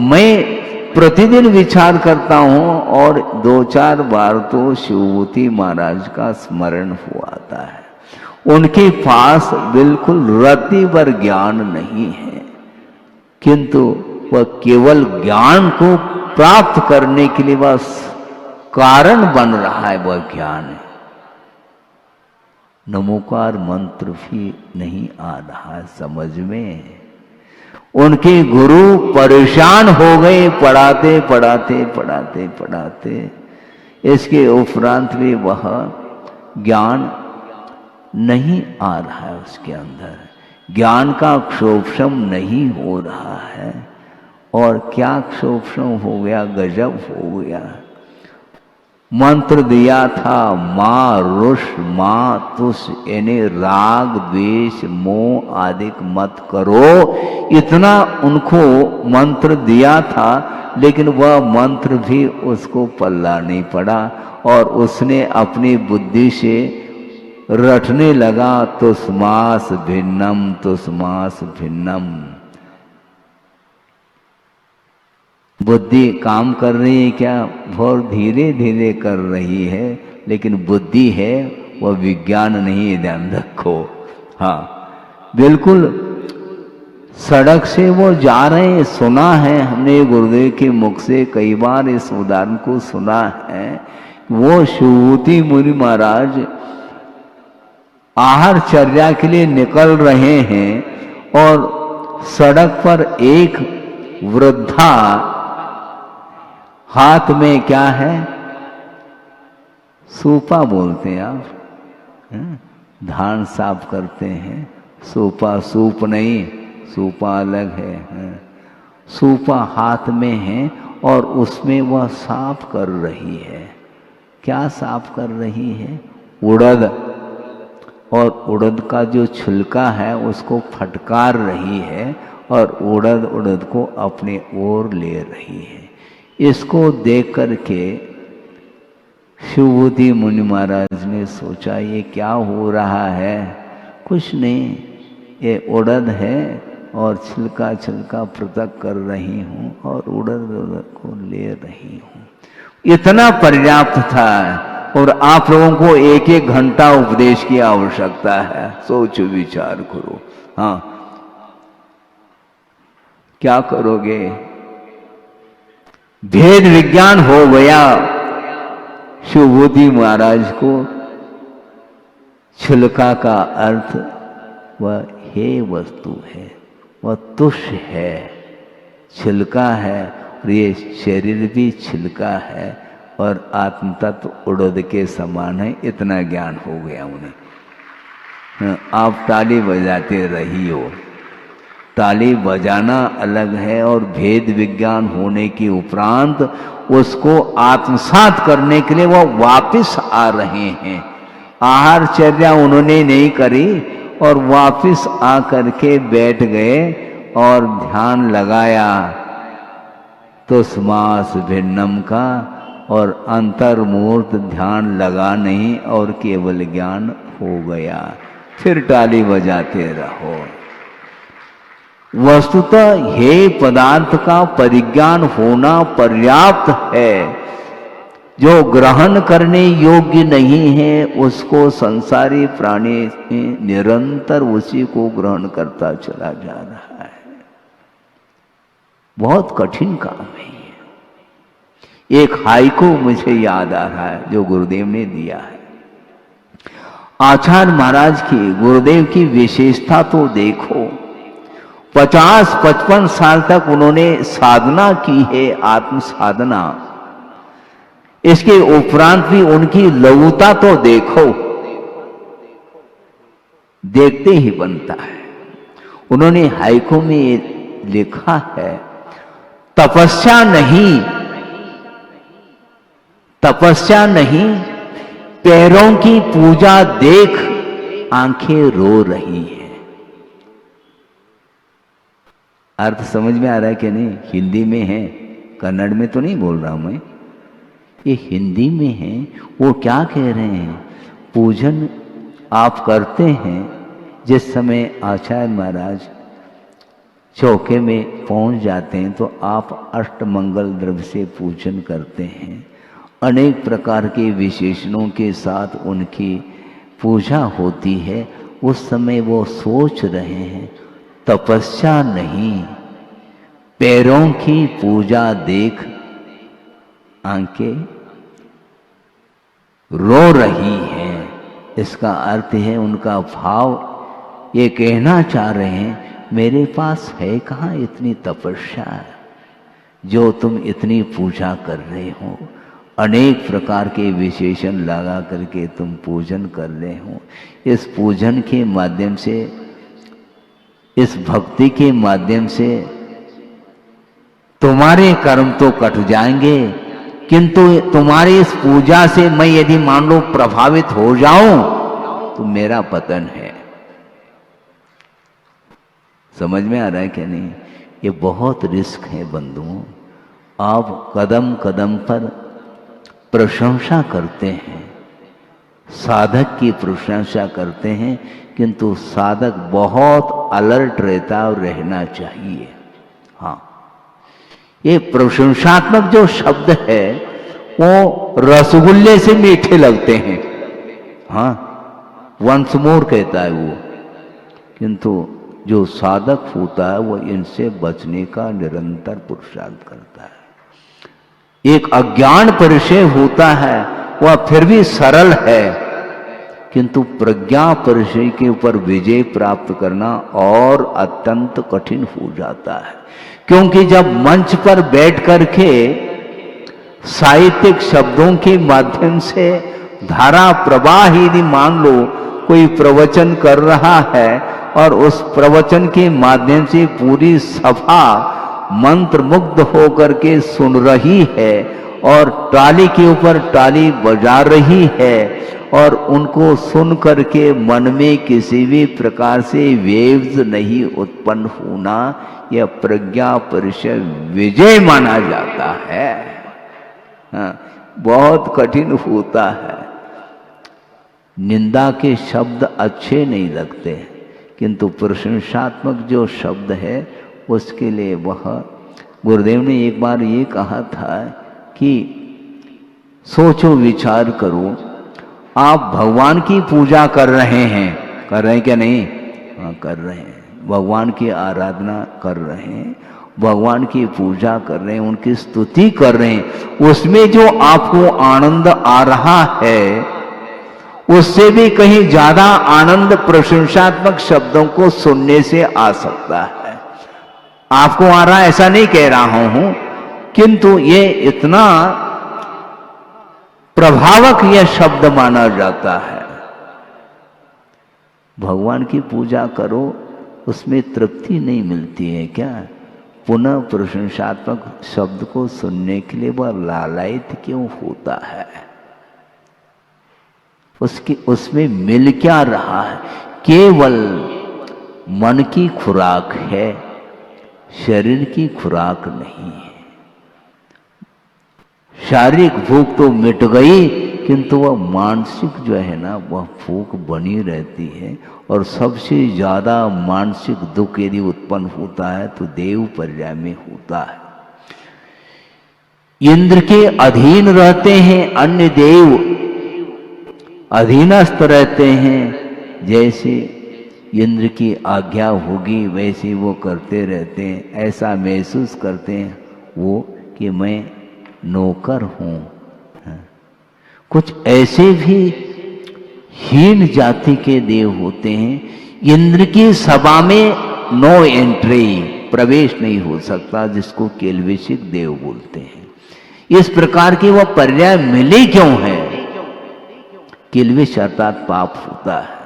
मैं प्रतिदिन विचार करता हूं और 2-4 बार तो शिवभूति महाराज का स्मरण हुआ आता है। उनके पास बिल्कुल रत्ती भर ज्ञान नहीं है, किंतु वह केवल ज्ञान को प्राप्त करने के लिए बस कारण बन रहा है। वह ज्ञान है। नमोकार मंत्र भी नहीं आ रहा है समझ में। उनके गुरु परेशान हो गए पढ़ाते पढ़ाते पढ़ाते पढ़ाते। इसके उपरांत भी वह ज्ञान नहीं आ रहा है उसके अंदर, ज्ञान का क्षोभम नहीं हो रहा है। और क्या क्षोभम हो गया, गजब हो गया। मंत्र दिया था माँ रुष माँ तुष, यानी राग द्वेष मोह आदि मत करो, इतना उनको मंत्र दिया था। लेकिन वह मंत्र भी उसको पल्ला नहीं पड़ा और उसने अपनी बुद्धि से रटने लगा तुष्मास भिन्नम तुष्मास भिन्नम। बुद्धि काम कर रही है क्या, बहुत धीरे धीरे कर रही है, लेकिन बुद्धि है वह विज्ञान नहीं है, ध्यान रखो। हाँ बिल्कुल, सड़क से वो जा रहे हैं, सुना है हमने गुरुदेव के मुख से कई बार इस उदाहरण को सुना है। वो शिवभूति मुनि महाराज आहार चर्या के लिए निकल रहे हैं और सड़क पर एक वृद्धा हाथ में क्या है, सूपा बोलते हैं आप, धान साफ करते हैं, सूपा सूप नहीं, सूपा अलग है। सूपा हाथ में है और उसमें वह साफ कर रही है। क्या साफ कर रही है, उड़द, और उड़द का जो छिलका है उसको फटकार रही है और उड़द को अपने ओर ले रही है। इसको देख करके शिवभूति मुनि महाराज ने सोचा ये क्या हो रहा है, कुछ नहीं, ये उड़द है और छिलका छिलका पृथक कर रही हूँ और उड़द को ले रही हूँ। इतना पर्याप्त था। और आप लोगों को एक एक घंटा उपदेश की आवश्यकता है, सोचो विचार करो। हाँ क्या करोगे, भेद विज्ञान हो गया। शिवभूति महाराज को छिलका का अर्थ वह हे वस्तु है, वह तुष है, छिलका है, और ये शरीर भी छिलका है और आत्म तत्व उड़द के समान है। इतना ज्ञान हो गया उन्हें। आप ताली बजाते रही हो, ताली बजाना अलग है और भेद विज्ञान होने के उपरांत उसको आत्मसात करने के लिए वो वापस आ रहे हैं। आहार चर्या उन्होंने नहीं करी और वापस आ करके बैठ गए और ध्यान लगाया तुष्मास भिन्नम का, और अंतर्मूर्त ध्यान लगा नहीं और केवल ज्ञान हो गया। फिर ताली बजाते रहो। वस्तुतः हे पदार्थ का परिज्ञान होना पर्याप्त है। जो ग्रहण करने योग्य नहीं है उसको संसारी प्राणी निरंतर उसी को ग्रहण करता चला जा रहा है। बहुत कठिन काम है। एक हाइकू मुझे याद आ रहा है जो गुरुदेव ने दिया है। आचार्य महाराज की, गुरुदेव की विशेषता तो देखो, 50-55 साल तक उन्होंने साधना की है, आत्म साधना। इसके उपरांत भी उनकी लघुता तो देखो, देखते ही बनता है। उन्होंने हाइकू में लिखा है, तपस्या नहीं, तपस्या नहीं, पैरों की पूजा देख आंखें रो रही हैं। अर्थ समझ में आ रहा है कि नहीं? हिंदी में है, कन्नड़ में तो नहीं बोल रहा हूं मैं, ये हिंदी में है। वो क्या कह रहे हैं, पूजन आप करते हैं। जिस समय आचार्य महाराज चौके में पहुंच जाते हैं तो आप अष्टमंगल द्रव्य से पूजन करते हैं। अनेक प्रकार के विशेषणों के साथ उनकी पूजा होती है। उस समय वो सोच रहे हैं, तपस्या नहीं, पैरों की पूजा देख आंखें रो रही हैं। इसका अर्थ है, उनका भाव ये कहना चाह रहे हैं, मेरे पास है कहाँ इतनी तपस्या जो तुम इतनी पूजा कर रहे हो। अनेक प्रकार के विशेषण लगा करके तुम पूजन कर रहे हो। इस पूजन के माध्यम से, इस भक्ति के माध्यम से तुम्हारे कर्म तो कट जाएंगे, किंतु तुम्हारी इस पूजा से मैं यदि मान लो प्रभावित हो जाऊं तो मेरा पतन है। समझ में आ रहा है क्या नहीं? ये बहुत रिस्क है बंधुओं। आप कदम कदम पर प्रशंसा करते हैं, साधक की प्रशंसा करते हैं, किंतु साधक बहुत अलर्ट रहता और रहना चाहिए। हाँ, ये प्रशंसात्मक जो शब्द है वो रसगुल्ले से मीठे लगते हैं। हाँ, वंस मोर कहता है वो, किंतु जो साधक होता है वो इनसे बचने का निरंतर पुरुषार्थ करता है। एक अज्ञान परिचय होता है वह फिर भी सरल है, किंतु प्रज्ञा परिचय के ऊपर विजय प्राप्त करना और अत्यंत कठिन हो जाता है। क्योंकि जब मंच पर बैठ करके साहित्यिक शब्दों के माध्यम से धारा प्रवाह यदि मान लो कोई प्रवचन कर रहा है और उस प्रवचन के माध्यम से पूरी सभा मंत्र मुग्ध होकर के सुन रही है और ताली के ऊपर ताली बजा रही है और उनको सुन करके मन में किसी भी प्रकार से वेव्स नहीं उत्पन्न होना, यह प्रज्ञा परिचय विजय माना जाता है। हाँ, बहुत कठिन होता है। निंदा के शब्द अच्छे नहीं लगते, किंतु प्रशंसात्मक जो शब्द है उसके लिए वह, गुरुदेव ने एक बार ये कहा था कि सोचो विचार करो, आप भगवान की पूजा कर रहे हैं, कर रहे हैं क्या नहीं? हाँ, कर रहे हैं। भगवान की आराधना कर रहे हैं, भगवान की पूजा कर रहे हैं, उनकी स्तुति कर रहे हैं। उसमें जो आपको आनंद आ रहा है उससे भी कहीं ज्यादा आनंद प्रशंसात्मक शब्दों को सुनने से आ सकता है। आपको आ रहा है ऐसा नहीं कह रहा हूं, किंतु ये इतना प्रभावक यह शब्द माना जाता है। भगवान की पूजा करो, उसमें तृप्ति नहीं मिलती है क्या? पुनः प्रशंसात्मक शब्द को सुनने के लिए वह लालायित क्यों होता है? उसमें मिल क्या रहा है? केवल मन की खुराक है, शरीर की खुराक नहीं है। शारीरिक भूख तो मिट गई, किंतु वह मानसिक जो है ना, वह भूख बनी रहती है। और सबसे ज्यादा मानसिक दुख यदि उत्पन्न होता है तो देव पर्याय में होता है। इंद्र के अधीन रहते हैं, अन्य देव अधीनस्थ रहते हैं। जैसे इंद्र की आज्ञा होगी वैसे वो करते रहते हैं। ऐसा महसूस करते हैं वो कि मैं नौकर हूं। कुछ ऐसे भी हीन जाति के देव होते हैं, इंद्र की सभा में नो एंट्री, प्रवेश नहीं हो सकता, जिसको केल्विशिक देव बोलते हैं। इस प्रकार की वह पर्याय मिली क्यों है? केल्विश अर्थात पाप होता है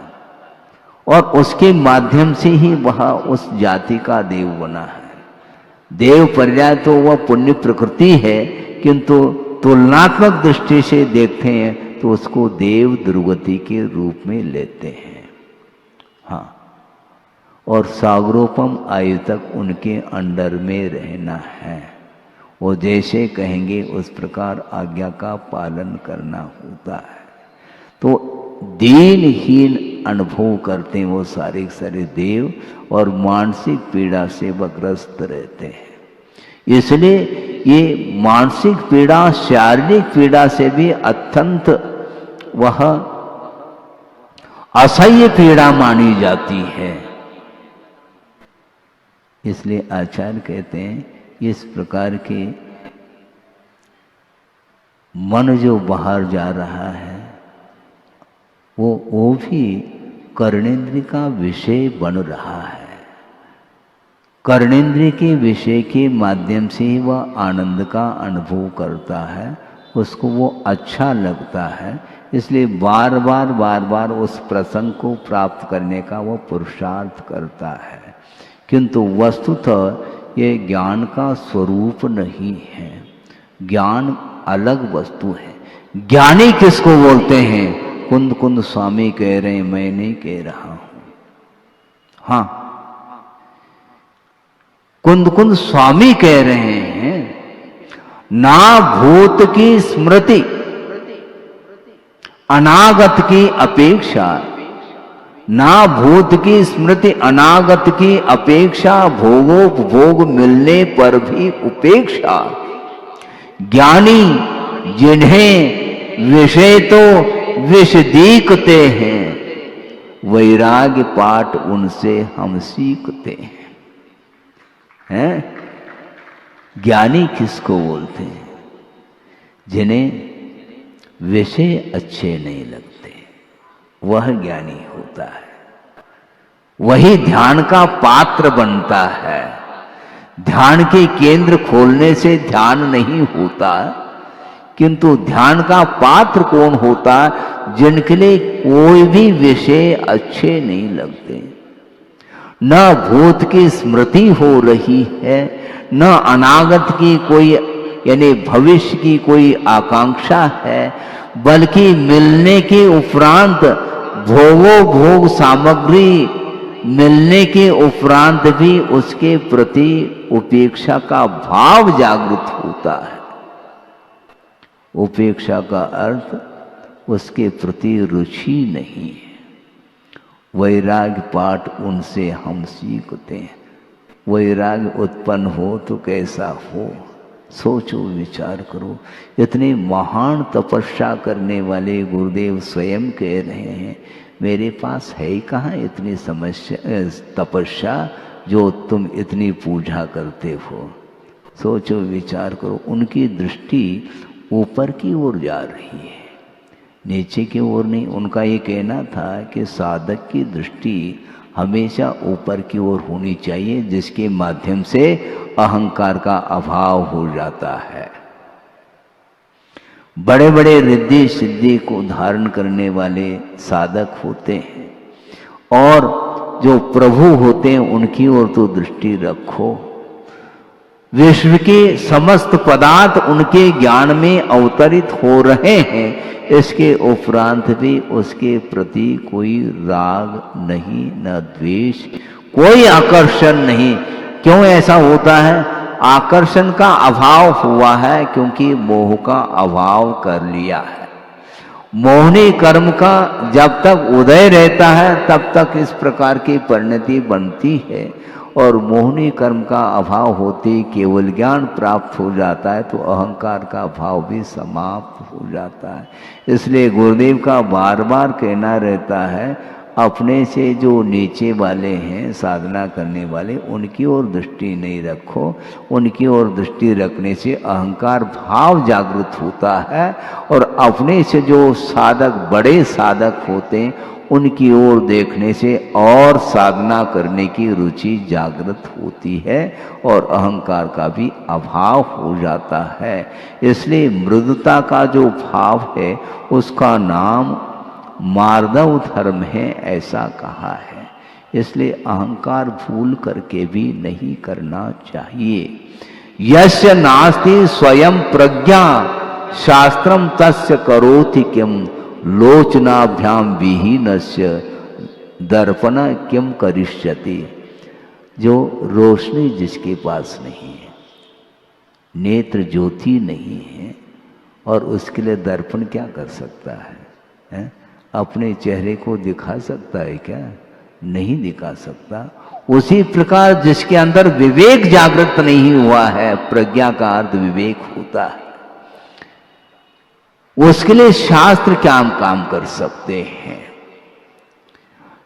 और उसके माध्यम से ही वह उस जाति का देव बना है। देव पर्याय तो वह पुण्य प्रकृति है, किंतु तुलनात्मक दृष्टि से देखते हैं तो उसको देव दुर्गति के रूप में लेते हैं। हाँ, और सागरोपम आयु तक उनके अंडर में रहना है। वो जैसे कहेंगे उस प्रकार आज्ञा का पालन करना होता है। तो दीनहीन अनुभव करते हैं वो सारे सारे देव और मानसिक पीड़ा से वह ग्रस्त रहते हैं। इसलिए ये मानसिक पीड़ा शारीरिक पीड़ा से भी अत्यंत वह असह्य पीड़ा मानी जाती है। इसलिए आचार्य कहते हैं इस प्रकार के मन जो बाहर जा रहा है वो भी कर्णेंद्र का विषय बन रहा है। कर्णेंद्र के विषय के माध्यम से ही वह आनंद का अनुभव करता है। उसको वो अच्छा लगता है, इसलिए बार बार उस प्रसंग को प्राप्त करने का वो पुरुषार्थ करता है। किंतु वस्तुतः ये ज्ञान का स्वरूप नहीं है, ज्ञान अलग वस्तु है। ज्ञानी किसको बोलते हैं? कुंद कुंद स्वामी कह रहे हैं, मैं नहीं कह रहा हूं। हाँ, कुंद कुंद स्वामी कह रहे हैं, ना भूत की स्मृति अनागत की अपेक्षा, ना भूत की स्मृति अनागत की अपेक्षा, भोगोपभोग मिलने पर भी उपेक्षा। ज्ञानी जिन्हें विषय तो विष दीखते हैं, वैराग्य पाठ उनसे हम सीखते हैं। ज्ञानी किसको बोलते हैं? जिन्हें विषय अच्छे नहीं लगते, वह ज्ञानी होता है। वही ध्यान का पात्र बनता है। ध्यान के केंद्र खोलने से ध्यान नहीं होता, किंतु ध्यान का पात्र कौन होता? जिनके लिए कोई भी विषय अच्छे नहीं लगते। न भूत की स्मृति हो रही है, न अनागत की कोई यानी भविष्य की कोई आकांक्षा है, बल्कि मिलने के उपरांत भोग सामग्री मिलने के उपरांत भी उसके प्रति उपेक्षा का भाव जागृत होता है। उपेक्षा का अर्थ उसके प्रति रुचि नहीं है। वैराग्य पाठ उनसे हम सीखते हैं। वैराग्य उत्पन्न हो तो कैसा हो, सोचो विचार करो। इतने महान तपस्या करने वाले गुरुदेव स्वयं कह रहे हैं, मेरे पास है कहाँ इतनी तपस्या जो तुम इतनी पूजा करते हो। सोचो विचार करो। उनकी दृष्टि ऊपर की ओर जा रही है, नीचे की ओर नहीं। उनका ये कहना था कि साधक की दृष्टि हमेशा ऊपर की ओर होनी चाहिए, जिसके माध्यम से अहंकार का अभाव हो जाता है। बड़े बड़े रिद्धि सिद्धि को धारण करने वाले साधक होते हैं, और जो प्रभु होते हैं उनकी ओर तो दृष्टि रखो। विश्व के समस्त पदार्थ उनके ज्ञान में अवतरित हो रहे हैं, इसके उपरांत भी उसके प्रति कोई राग नहीं, न द्वेष, कोई आकर्षण नहीं। क्यों ऐसा होता है? आकर्षण का अभाव हुआ है क्योंकि मोह का अभाव कर लिया है। मोहनी कर्म का जब तक उदय रहता है तब तक इस प्रकार की परिणति बनती है, और मोहनी कर्म का अभाव होते ही केवल ज्ञान प्राप्त हो जाता है तो अहंकार का भाव भी समाप्त हो जाता है। इसलिए गुरुदेव का बार बार कहना रहता है, अपने से जो नीचे वाले हैं साधना करने वाले, उनकी ओर दृष्टि नहीं रखो। उनकी ओर दृष्टि रखने से अहंकार भाव जागृत होता है, और अपने से जो साधक बड़े साधक होते हैं उनकी ओर देखने से और साधना करने की रुचि जागृत होती है, और अहंकार का भी अभाव हो जाता है। इसलिए मृदुता का जो भाव है उसका नाम मार्दव धर्म है, ऐसा कहा है। इसलिए अहंकार भूल करके भी नहीं करना चाहिए। यस्य नास्ति स्वयं प्रज्ञा शास्त्रम तस्य करोति किम, लोचनाभ्याम विहीनस्य दर्पण किम करिष्यति। जो रोशनी जिसके पास नहीं है, नेत्र ज्योति नहीं है, और उसके लिए दर्पण क्या कर सकता है? अपने चेहरे को दिखा सकता है क्या? नहीं दिखा सकता। उसी प्रकार जिसके अंदर विवेक जागृत नहीं हुआ है, प्रज्ञा का अर्थ विवेक होता है, उसके लिए शास्त्र क्या काम कर सकते हैं?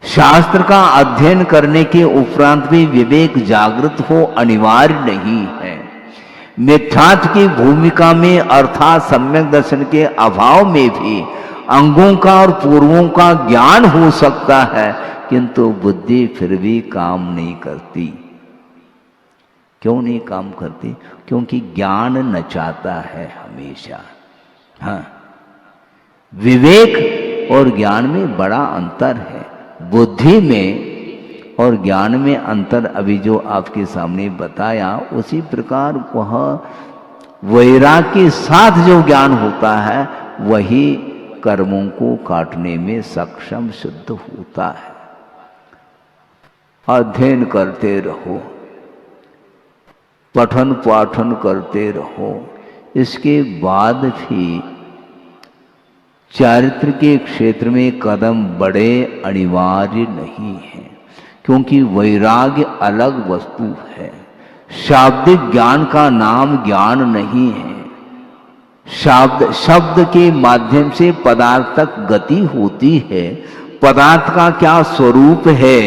शास्त्र का अध्ययन करने के उपरांत भी विवेक जागृत हो अनिवार्य नहीं है। मिथ्यात्व की भूमिका में अर्थात सम्यक दर्शन के अभाव में भी अंगों का और पूर्वों का ज्ञान हो सकता है, किंतु बुद्धि फिर भी काम नहीं करती। क्यों नहीं काम करती? क्योंकि ज्ञान नचाता है हमेशा। हाँ, विवेक और ज्ञान में बड़ा अंतर है। बुद्धि में और ज्ञान में अंतर अभी जो आपके सामने बताया, उसी प्रकार वह वैराग्य के साथ जो ज्ञान होता है वही कर्मों को काटने में सक्षम सिद्ध होता है। अध्ययन करते रहो, पठन पाठन करते रहो, इसके बाद भी चारित्र के क्षेत्र में कदम बड़े अनिवार्य नहीं है, क्योंकि वैराग्य अलग वस्तु है। शाब्दिक ज्ञान का नाम ज्ञान नहीं है। शब्द के माध्यम से पदार्थ तक गति होती है। पदार्थ का क्या स्वरूप है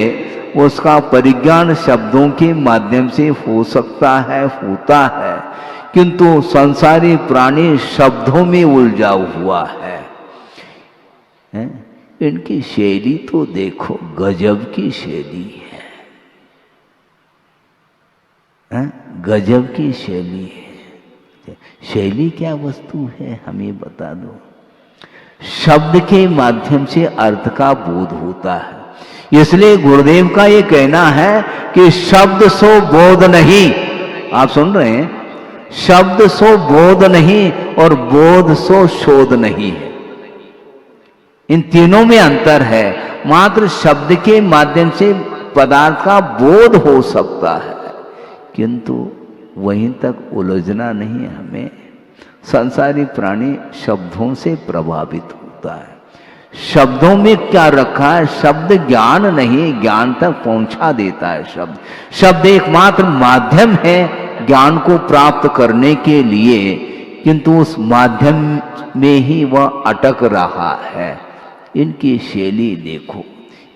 उसका परिज्ञान शब्दों के माध्यम से हो सकता है, होता है, किंतु संसारी प्राणी शब्दों में उलझा हुआ है। इनकी शैली तो देखो, गजब की शैली है, गजब की शैली है। शैली क्या वस्तु है हमें बता दो। शब्द के माध्यम से अर्थ का बोध होता है। इसलिए गुरुदेव का ये कहना है कि शब्द सो बोध नहीं। आप सुन रहे हैं, शब्द सो बोध नहीं और बोध सो शोध नहीं है। इन तीनों में अंतर है। मात्र शब्द के माध्यम से पदार्थ का बोध हो सकता है, किंतु वहीं तक उलझना नहीं है हमें। संसारी प्राणी शब्दों से प्रभावित होता है। शब्दों में क्या रखा है? शब्द ज्ञान नहीं, ज्ञान तक पहुंचा देता है। शब्द एकमात्र माध्यम है ज्ञान को प्राप्त करने के लिए, किंतु उस माध्यम में ही वह अटक रहा है। इनकी शैली देखो,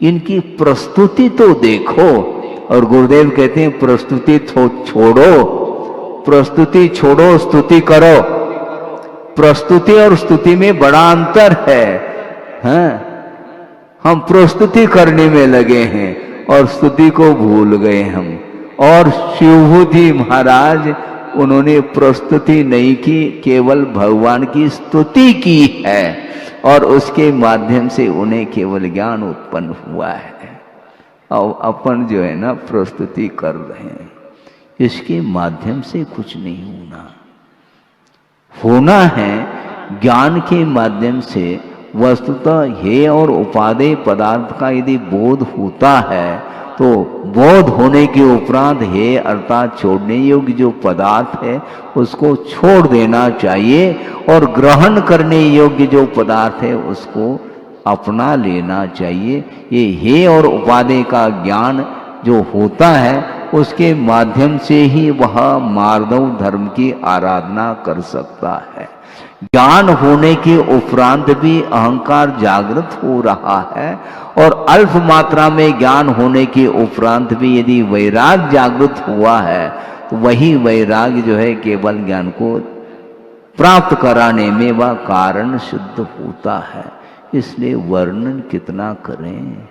इनकी प्रस्तुति तो देखो। और गुरुदेव कहते हैं प्रस्तुति छोड़ो, प्रस्तुति छोड़ो, स्तुति करो। प्रस्तुति और स्तुति में बड़ा अंतर है। हम प्रस्तुति करने में लगे हैं और स्तुति को भूल गए हम। और शिवभूति महाराज, उन्होंने प्रस्तुति नहीं की, केवल भगवान की स्तुति की है और उसके माध्यम से उन्हें केवल ज्ञान उत्पन्न हुआ है। और अपन जो है ना प्रस्तुति कर रहे हैं, इसके माध्यम से कुछ नहीं होना है ज्ञान के माध्यम से। वस्तुतः हे और उपादेय पदार्थ का यदि बोध होता है तो बोध होने के उपरांत हे अर्थात छोड़ने योग्य जो पदार्थ है उसको छोड़ देना चाहिए और ग्रहण करने योग्य जो पदार्थ है उसको अपना लेना चाहिए। ये हे और उपादेय का ज्ञान जो होता है उसके माध्यम से ही वह मार्दव धर्म की आराधना कर सकता है। ज्ञान होने के उपरांत भी अहंकार जागृत हो रहा है और अल्प मात्रा में ज्ञान होने के उपरांत भी यदि वैराग जागृत हुआ है तो वही वैराग जो है केवल ज्ञान को प्राप्त कराने में वह कारण सिद्ध होता है। इसलिए वर्णन कितना करें।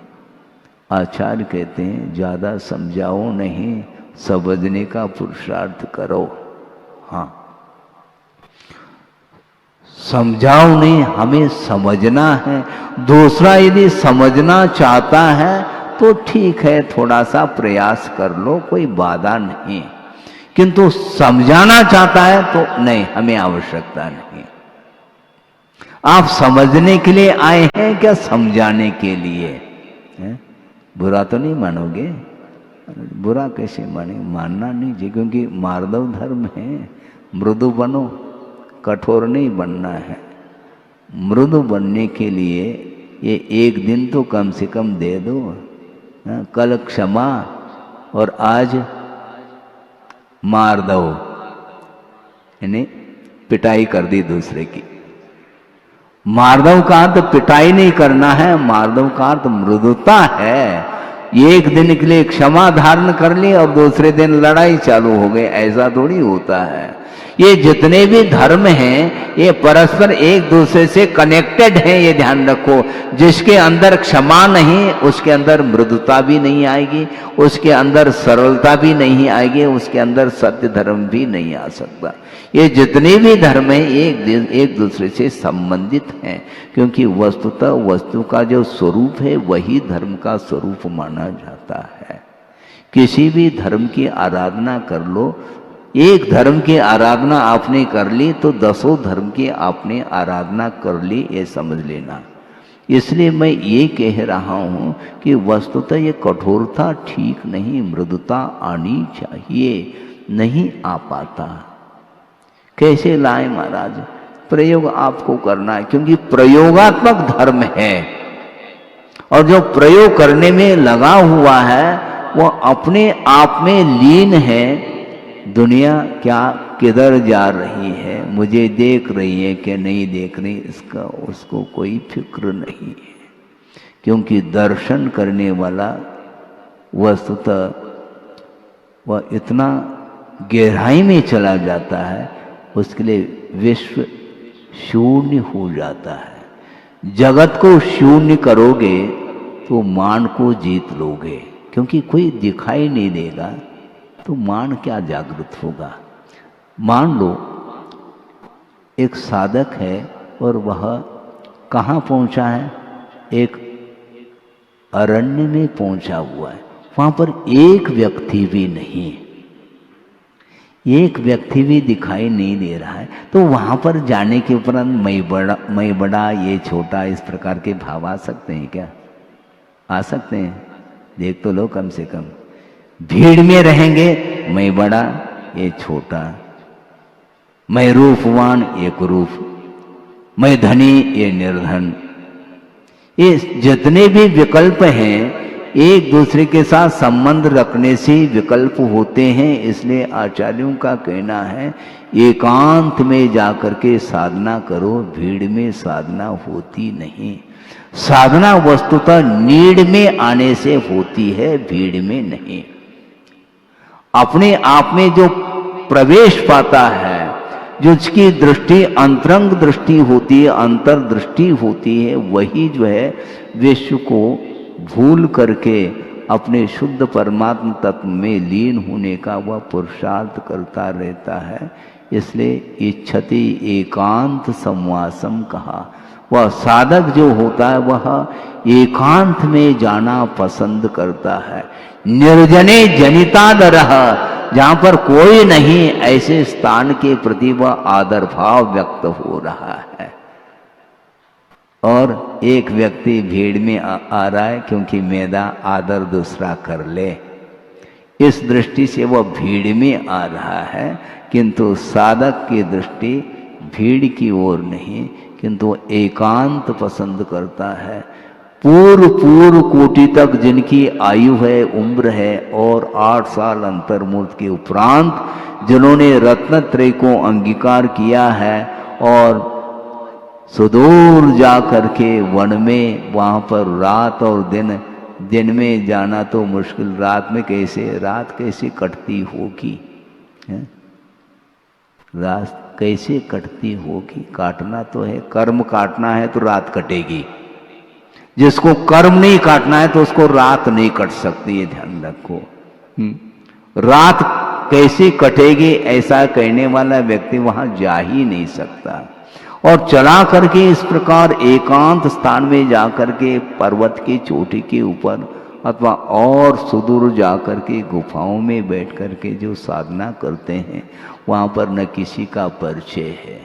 आचार्य कहते हैं ज्यादा समझाओ नहीं, समझने का पुरुषार्थ करो। हाँ, समझाओ नहीं, हमें समझना है। दूसरा यदि समझना चाहता है तो ठीक है, थोड़ा सा प्रयास कर लो, कोई बाधा नहीं। किंतु समझाना चाहता है तो नहीं, हमें आवश्यकता नहीं। आप समझने के लिए आए हैं क्या समझाने के लिए? बुरा तो नहीं मानोगे? बुरा कैसे माने? मानना नहीं चाहिए, क्योंकि मार्दव धर्म है। मृदु बनो, कठोर नहीं बनना है। मृदु बनने के लिए ये एक दिन तो कम से कम दे दो। कल क्षमा और आज मार्दव, यानी पिटाई कर दी दूसरे की। मार्दव का अर्थ पिटाई नहीं करना है, मार्दव का अर्थ मृदुता है। एक दिन के लिए क्षमा धारण कर ली और दूसरे दिन लड़ाई चालू हो गई, ऐसा थोड़ी होता है। ये जितने भी धर्म हैं ये परस्पर एक दूसरे से कनेक्टेड हैं, ये ध्यान रखो। जिसके अंदर क्षमा नहीं उसके अंदर मृदुता भी नहीं आएगी, उसके अंदर सरलता भी नहीं आएगी, उसके अंदर सत्य धर्म भी नहीं आ सकता। ये जितने भी धर्म हैं एक दूसरे से संबंधित हैं, क्योंकि वस्तुतः वस्तु का जो स्वरूप है वही धर्म का स्वरूप माना जाता है। किसी भी धर्म की आराधना कर लो, एक धर्म की आराधना आपने कर ली तो 10 धर्म की आपने आराधना कर ली, ये समझ लेना। इसलिए मैं ये कह रहा हूँ कि वस्तुतः ये कठोरता ठीक नहीं, मृदुता आनी चाहिए, नहीं आ पाता। कैसे लाए महाराज? प्रयोग आपको करना है, क्योंकि प्रयोगात्मक धर्म है और जो प्रयोग करने में लगा हुआ है वो अपने आप में लीन है। दुनिया क्या किधर जा रही है, मुझे देख रही है कि नहीं देख रही, इसका उसको कोई फिक्र नहीं है, क्योंकि दर्शन करने वाला वस्तुतः वह इतना गहराई में चला जाता है, उसके लिए विश्व शून्य हो जाता है। जगत को शून्य करोगे तो मान को जीत लोगे, क्योंकि कोई दिखाई नहीं देगा तो मान क्या जागृत होगा। मान लो एक साधक है और वह कहाँ पहुंचा है? एक अरण्य में पहुंचा हुआ है, वहां पर एक व्यक्ति भी नहीं, एक व्यक्ति भी दिखाई नहीं दे रहा है। तो वहां पर जाने के उपरांत मैं बड़ा ये छोटा, इस प्रकार के भाव आ सकते हैं क्या? आ सकते हैं? देख तो लो कम से कम। भीड़ में रहेंगे, मैं बड़ा ये छोटा, मैं रूपवान ये कुरूप, मैं धनी ये निर्धन, ये जितने भी विकल्प हैं एक दूसरे के साथ संबंध रखने से विकल्प होते हैं। इसलिए आचार्यों का कहना है एकांत में जाकर के साधना करो, भीड़ में साधना होती नहीं। साधना वस्तुतः नीड में आने से होती है, भीड़ में नहीं। अपने आप में जो प्रवेश पाता है, जो उसकी दृष्टि अंतरंग दृष्टि होती है, अंतर्दृष्टि होती है, वही जो है विश्व को भूल करके अपने शुद्ध परमात्म तत्व में लीन होने का वह पुरुषार्थ करता रहता है। इसलिए इच्छति एकांत संवासम कहा। वह साधक जो होता है वह एकांत में जाना पसंद करता है। निर्जने जनिता दरह, जहाँ पर कोई नहीं, ऐसे स्थान के प्रति वह आदर भाव व्यक्त हो रहा है। और एक व्यक्ति भीड़ में आ रहा है क्योंकि मेरा आदर दूसरा कर ले, इस दृष्टि से वह भीड़ में आ रहा है। किंतु साधक की दृष्टि भीड़ की ओर नहीं, किंतु एकांत पसंद करता है। पूर्व कोटि तक जिनकी आयु है, उम्र है, और 8 साल अंतर्मूर्त के उपरांत जिन्होंने रत्नत्रय को अंगीकार किया है और सुदूर जा करके वन में, वहाँ पर रात और दिन में जाना तो मुश्किल, रात कैसे कटती होगी, रात कैसे कटती होगी? काटना तो है, कर्म काटना है तो रात कटेगी। जिसको कर्म नहीं काटना है तो उसको रात नहीं कट सकती, ये ध्यान रखो। रात कैसे कटेगी ऐसा कहने वाला व्यक्ति वहां जा ही नहीं सकता। और चला करके इस प्रकार एकांत स्थान में जाकर के पर्वत की चोटी के ऊपर अथवा और सुदूर जाकर के गुफाओं में बैठ करके जो साधना करते हैं, वहां पर न किसी का परिचय है।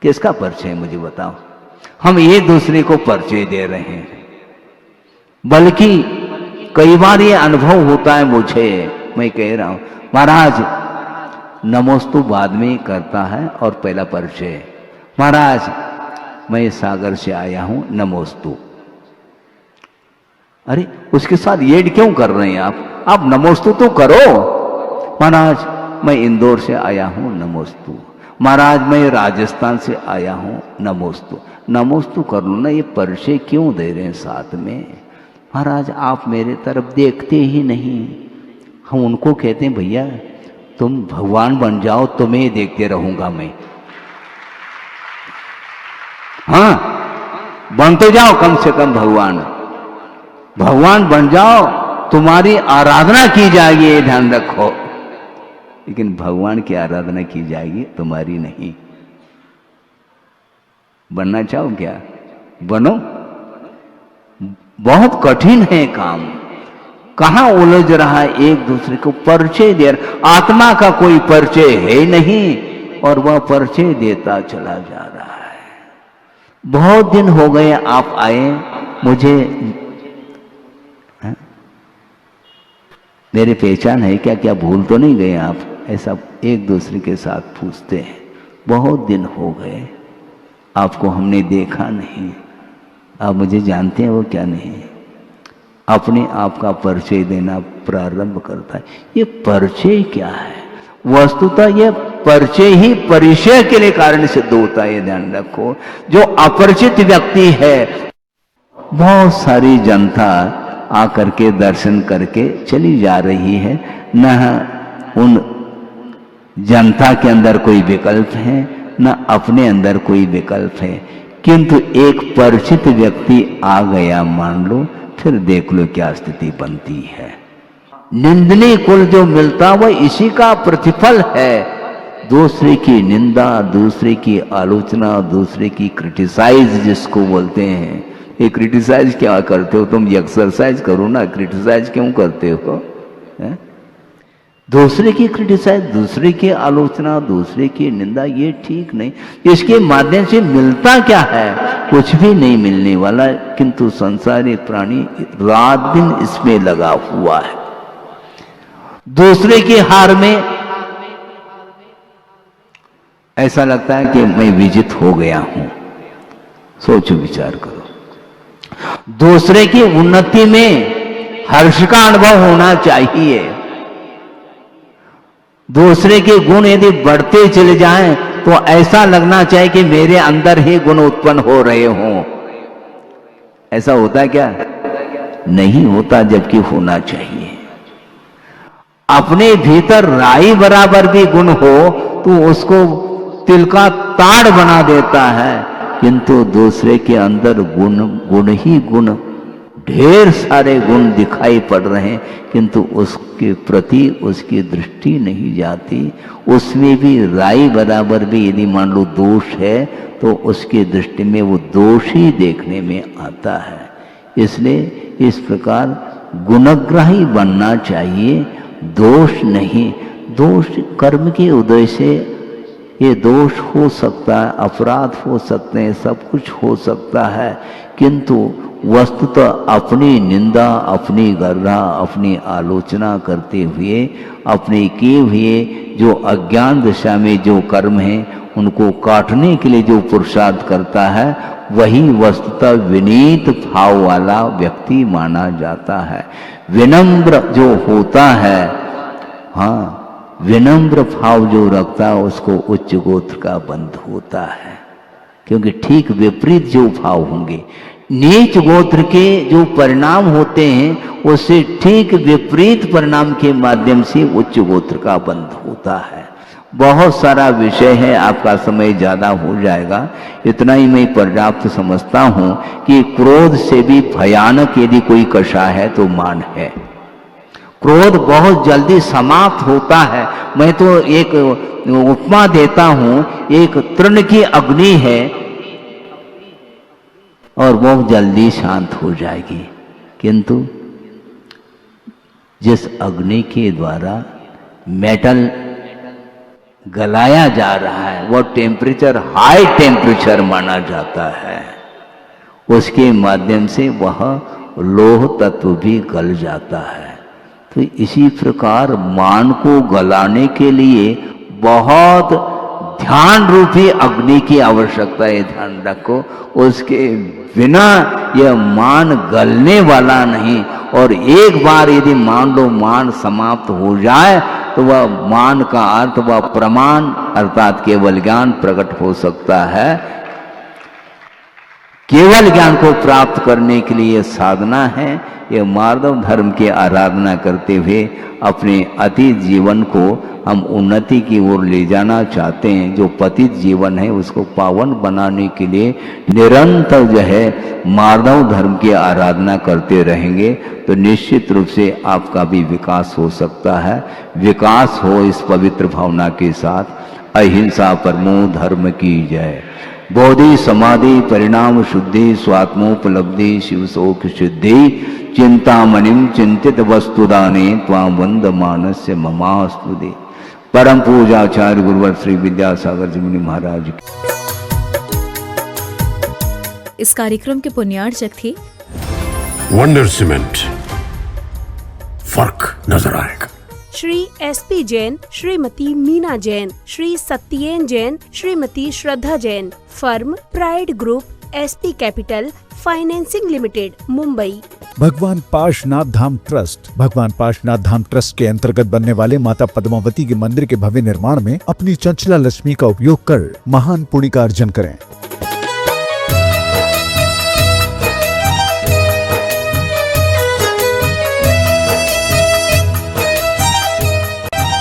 किसका परिचय है मुझे बताओ? हम एक दूसरे को परिचय दे रहे हैं। बल्कि कई बार ये अनुभव होता है मुझे, मैं कह रहा हूं महाराज नमोस्तु बाद में करता है और पहला परिचय, महाराज मैं सागर से आया हूं नमोस्तु। अरे उसके साथ ये क्यों कर रहे हैं आप नमोस्तु तो करो। महाराज मैं इंदौर से आया हूं नमोस्तु। महाराज मैं राजस्थान से आया हूं नमोस्तु। नमोस्तु कर लो ना, ये परिचय क्यों दे रहे हैं साथ में? महाराज आप मेरे तरफ देखते ही नहीं। हम उनको कहते हैं भैया तुम भगवान बन जाओ, तुम्हें देखते रहूंगा मैं। हाँ, बन तो जाओ कम से कम भगवान, भगवान बन जाओ, तुम्हारी आराधना की जाएगी, ये ध्यान रखो। लेकिन भगवान की आराधना की जाएगी, तुम्हारी नहीं। बनना चाहो क्या? बनो। बहुत कठिन है काम। कहां उलझ रहा है, एक दूसरे को परिचय दे रहा। आत्मा का कोई परिचय है नहीं और वह परिचय देता चला जा रहा है। बहुत दिन हो गए आप आए, मुझे मेरी पहचान है क्या, क्या भूल तो नहीं गए आप? ऐसा एक दूसरे के साथ पूछते हैं। बहुत दिन हो गए, आपको हमने देखा नहीं, आप मुझे जानते हैं वो क्या नहीं। अपने आप का परिचय देना प्रारंभ करता है। ये परिचय क्या है? वस्तुतः ये परिचय ही परिचय के लिए कारण सिद्ध होता है, ये ध्यान रखो। जो अपरिचित व्यक्ति है, बहुत सारी जनता आकर के दर्शन करके चली जा रही है, न उन जनता के अंदर कोई विकल्प है, न अपने अंदर कोई विकल्प है। किंतु एक परिचित व्यक्ति आ गया मान लो, फिर देख लो क्या स्थिति बनती है। निंदनीय कुल जो मिलता वह इसी का प्रतिफल है। दूसरे की निंदा, दूसरे की आलोचना, दूसरे की क्रिटिसाइज जिसको बोलते हैं। ये क्रिटिसाइज क्या करते हो तुम? एक्सरसाइज करो ना, क्रिटिसाइज क्यों करते हो? है? दूसरे की क्रिटिसाइज, दूसरे की आलोचना, दूसरे की निंदा, ये ठीक नहीं। इसके माध्यम से मिलता क्या है? कुछ भी नहीं मिलने वाला। किंतु संसारी प्राणी रात दिन इसमें लगा हुआ है। दूसरे की हार में ऐसा लगता है कि मैं विजित हो गया हूं। सोचो, विचार करो। दूसरे की उन्नति में हर्ष का अनुभव होना चाहिए। दूसरे के गुण यदि बढ़ते चले जाएं तो ऐसा लगना चाहिए कि मेरे अंदर ही गुण उत्पन्न हो रहे हों। ऐसा होता है क्या? नहीं होता, जबकि होना चाहिए। अपने भीतर राई बराबर भी गुण हो तो उसको तिल का ताड़ बना देता है। किंतु दूसरे के अंदर गुण ही गुण, ढेर सारे गुण दिखाई पड़ रहे हैं, किंतु उसके प्रति उसकी दृष्टि नहीं जाती। उसमें भी राई बराबर भी यदि मान लो दोष है तो उसकी दृष्टि में वो दोष ही देखने में आता है। इसलिए इस प्रकार गुणग्राही बनना चाहिए, दोष नहीं। दोष कर्म के उदय से ये दोष हो सकता है, अपराध हो सकते हैं, सब कुछ हो सकता है। किंतु वस्तुतः अपनी निंदा, अपनी गर्दा, अपनी आलोचना करते हुए, अपने किए हुए जो अज्ञान दशा में जो कर्म हैं उनको काटने के लिए जो पुरुषार्थ करता है, वही वस्तुतः विनीत भाव वाला व्यक्ति माना जाता है। विनम्र जो होता है, हाँ, विनम्र भाव जो रखता है उसको उच्च गोत्र का बंध होता है। क्योंकि ठीक विपरीत जो भाव होंगे, नीच गोत्र के जो परिणाम होते हैं उससे ठीक विपरीत परिणाम के माध्यम से उच्च गोत्र का बंध होता है। बहुत सारा विषय है, आपका समय ज्यादा हो जाएगा। इतना ही मैं पर्याप्त समझता हूं कि क्रोध से भी भयानक यदि कोई कषाय है तो मान है। क्रोध बहुत जल्दी समाप्त होता है। मैं तो एक उपमा देता हूं, एक तृण की अग्नि है और बहुत जल्दी शांत हो जाएगी। किंतु जिस अग्नि के द्वारा मेटल गलाया जा रहा है वह टेम्परेचर हाई टेम्परेचर माना जाता है। उसके माध्यम से वह लोह तत्व भी गल जाता है। तो इसी प्रकार मान को गलाने के लिए बहुत ध्यान रूपी अग्नि की आवश्यकता है, ध्यान रखो। उसके बिना यह मान गलने वाला नहीं। और एक बार यदि मान लो मान समाप्त हो जाए तो वह मान का अर्थ वह प्रमाण अर्थात केवल ज्ञान प्रकट हो सकता है। केवल ज्ञान को प्राप्त करने के लिए साधना है। यह माधव धर्म की आराधना करते हुए अपने अतीत जीवन को हम उन्नति की ओर ले जाना चाहते हैं, जो पतित जीवन है उसको पावन बनाने के लिए निरंतर जो है मानव धर्म की आराधना करते रहेंगे तो निश्चित रूप से आपका भी विकास हो सकता है। विकास हो इस पवित्र भावना के साथ। अहिंसा परमो धर्म की जय। बोधि समाधि परिणाम शुद्धि स्वात्मोपलब्धि शिव शोक सिद्धि चिंतामणिम चिंतित वस्तुदाने त्वां वंद मानस्य ममास्तुदे। परम पूजाचार्य गुरुवर श्री विद्यासागर जी मुनि महाराज। इस कार्यक्रम के पुण्यार्चक थे वंडर सीमेंट, फर्क नजर आएगा। Shri SP Jain, Shrimati Meena Jain, Shri Satyen Jain, Shrimati Shraddha Jain. Firm Pride group SP capital financing limited, Mumbai. Bhagwan Parshvanath धाम ट्रस्ट भगवान पार्श्वनाथ धाम ट्रस्ट के अंतर्गत बनने वाले माता पद्मावती के मंदिर के भव्य निर्माण में अपनी चंचला लक्ष्मी का उपयोग कर महान पुण्य का अर्जन करें।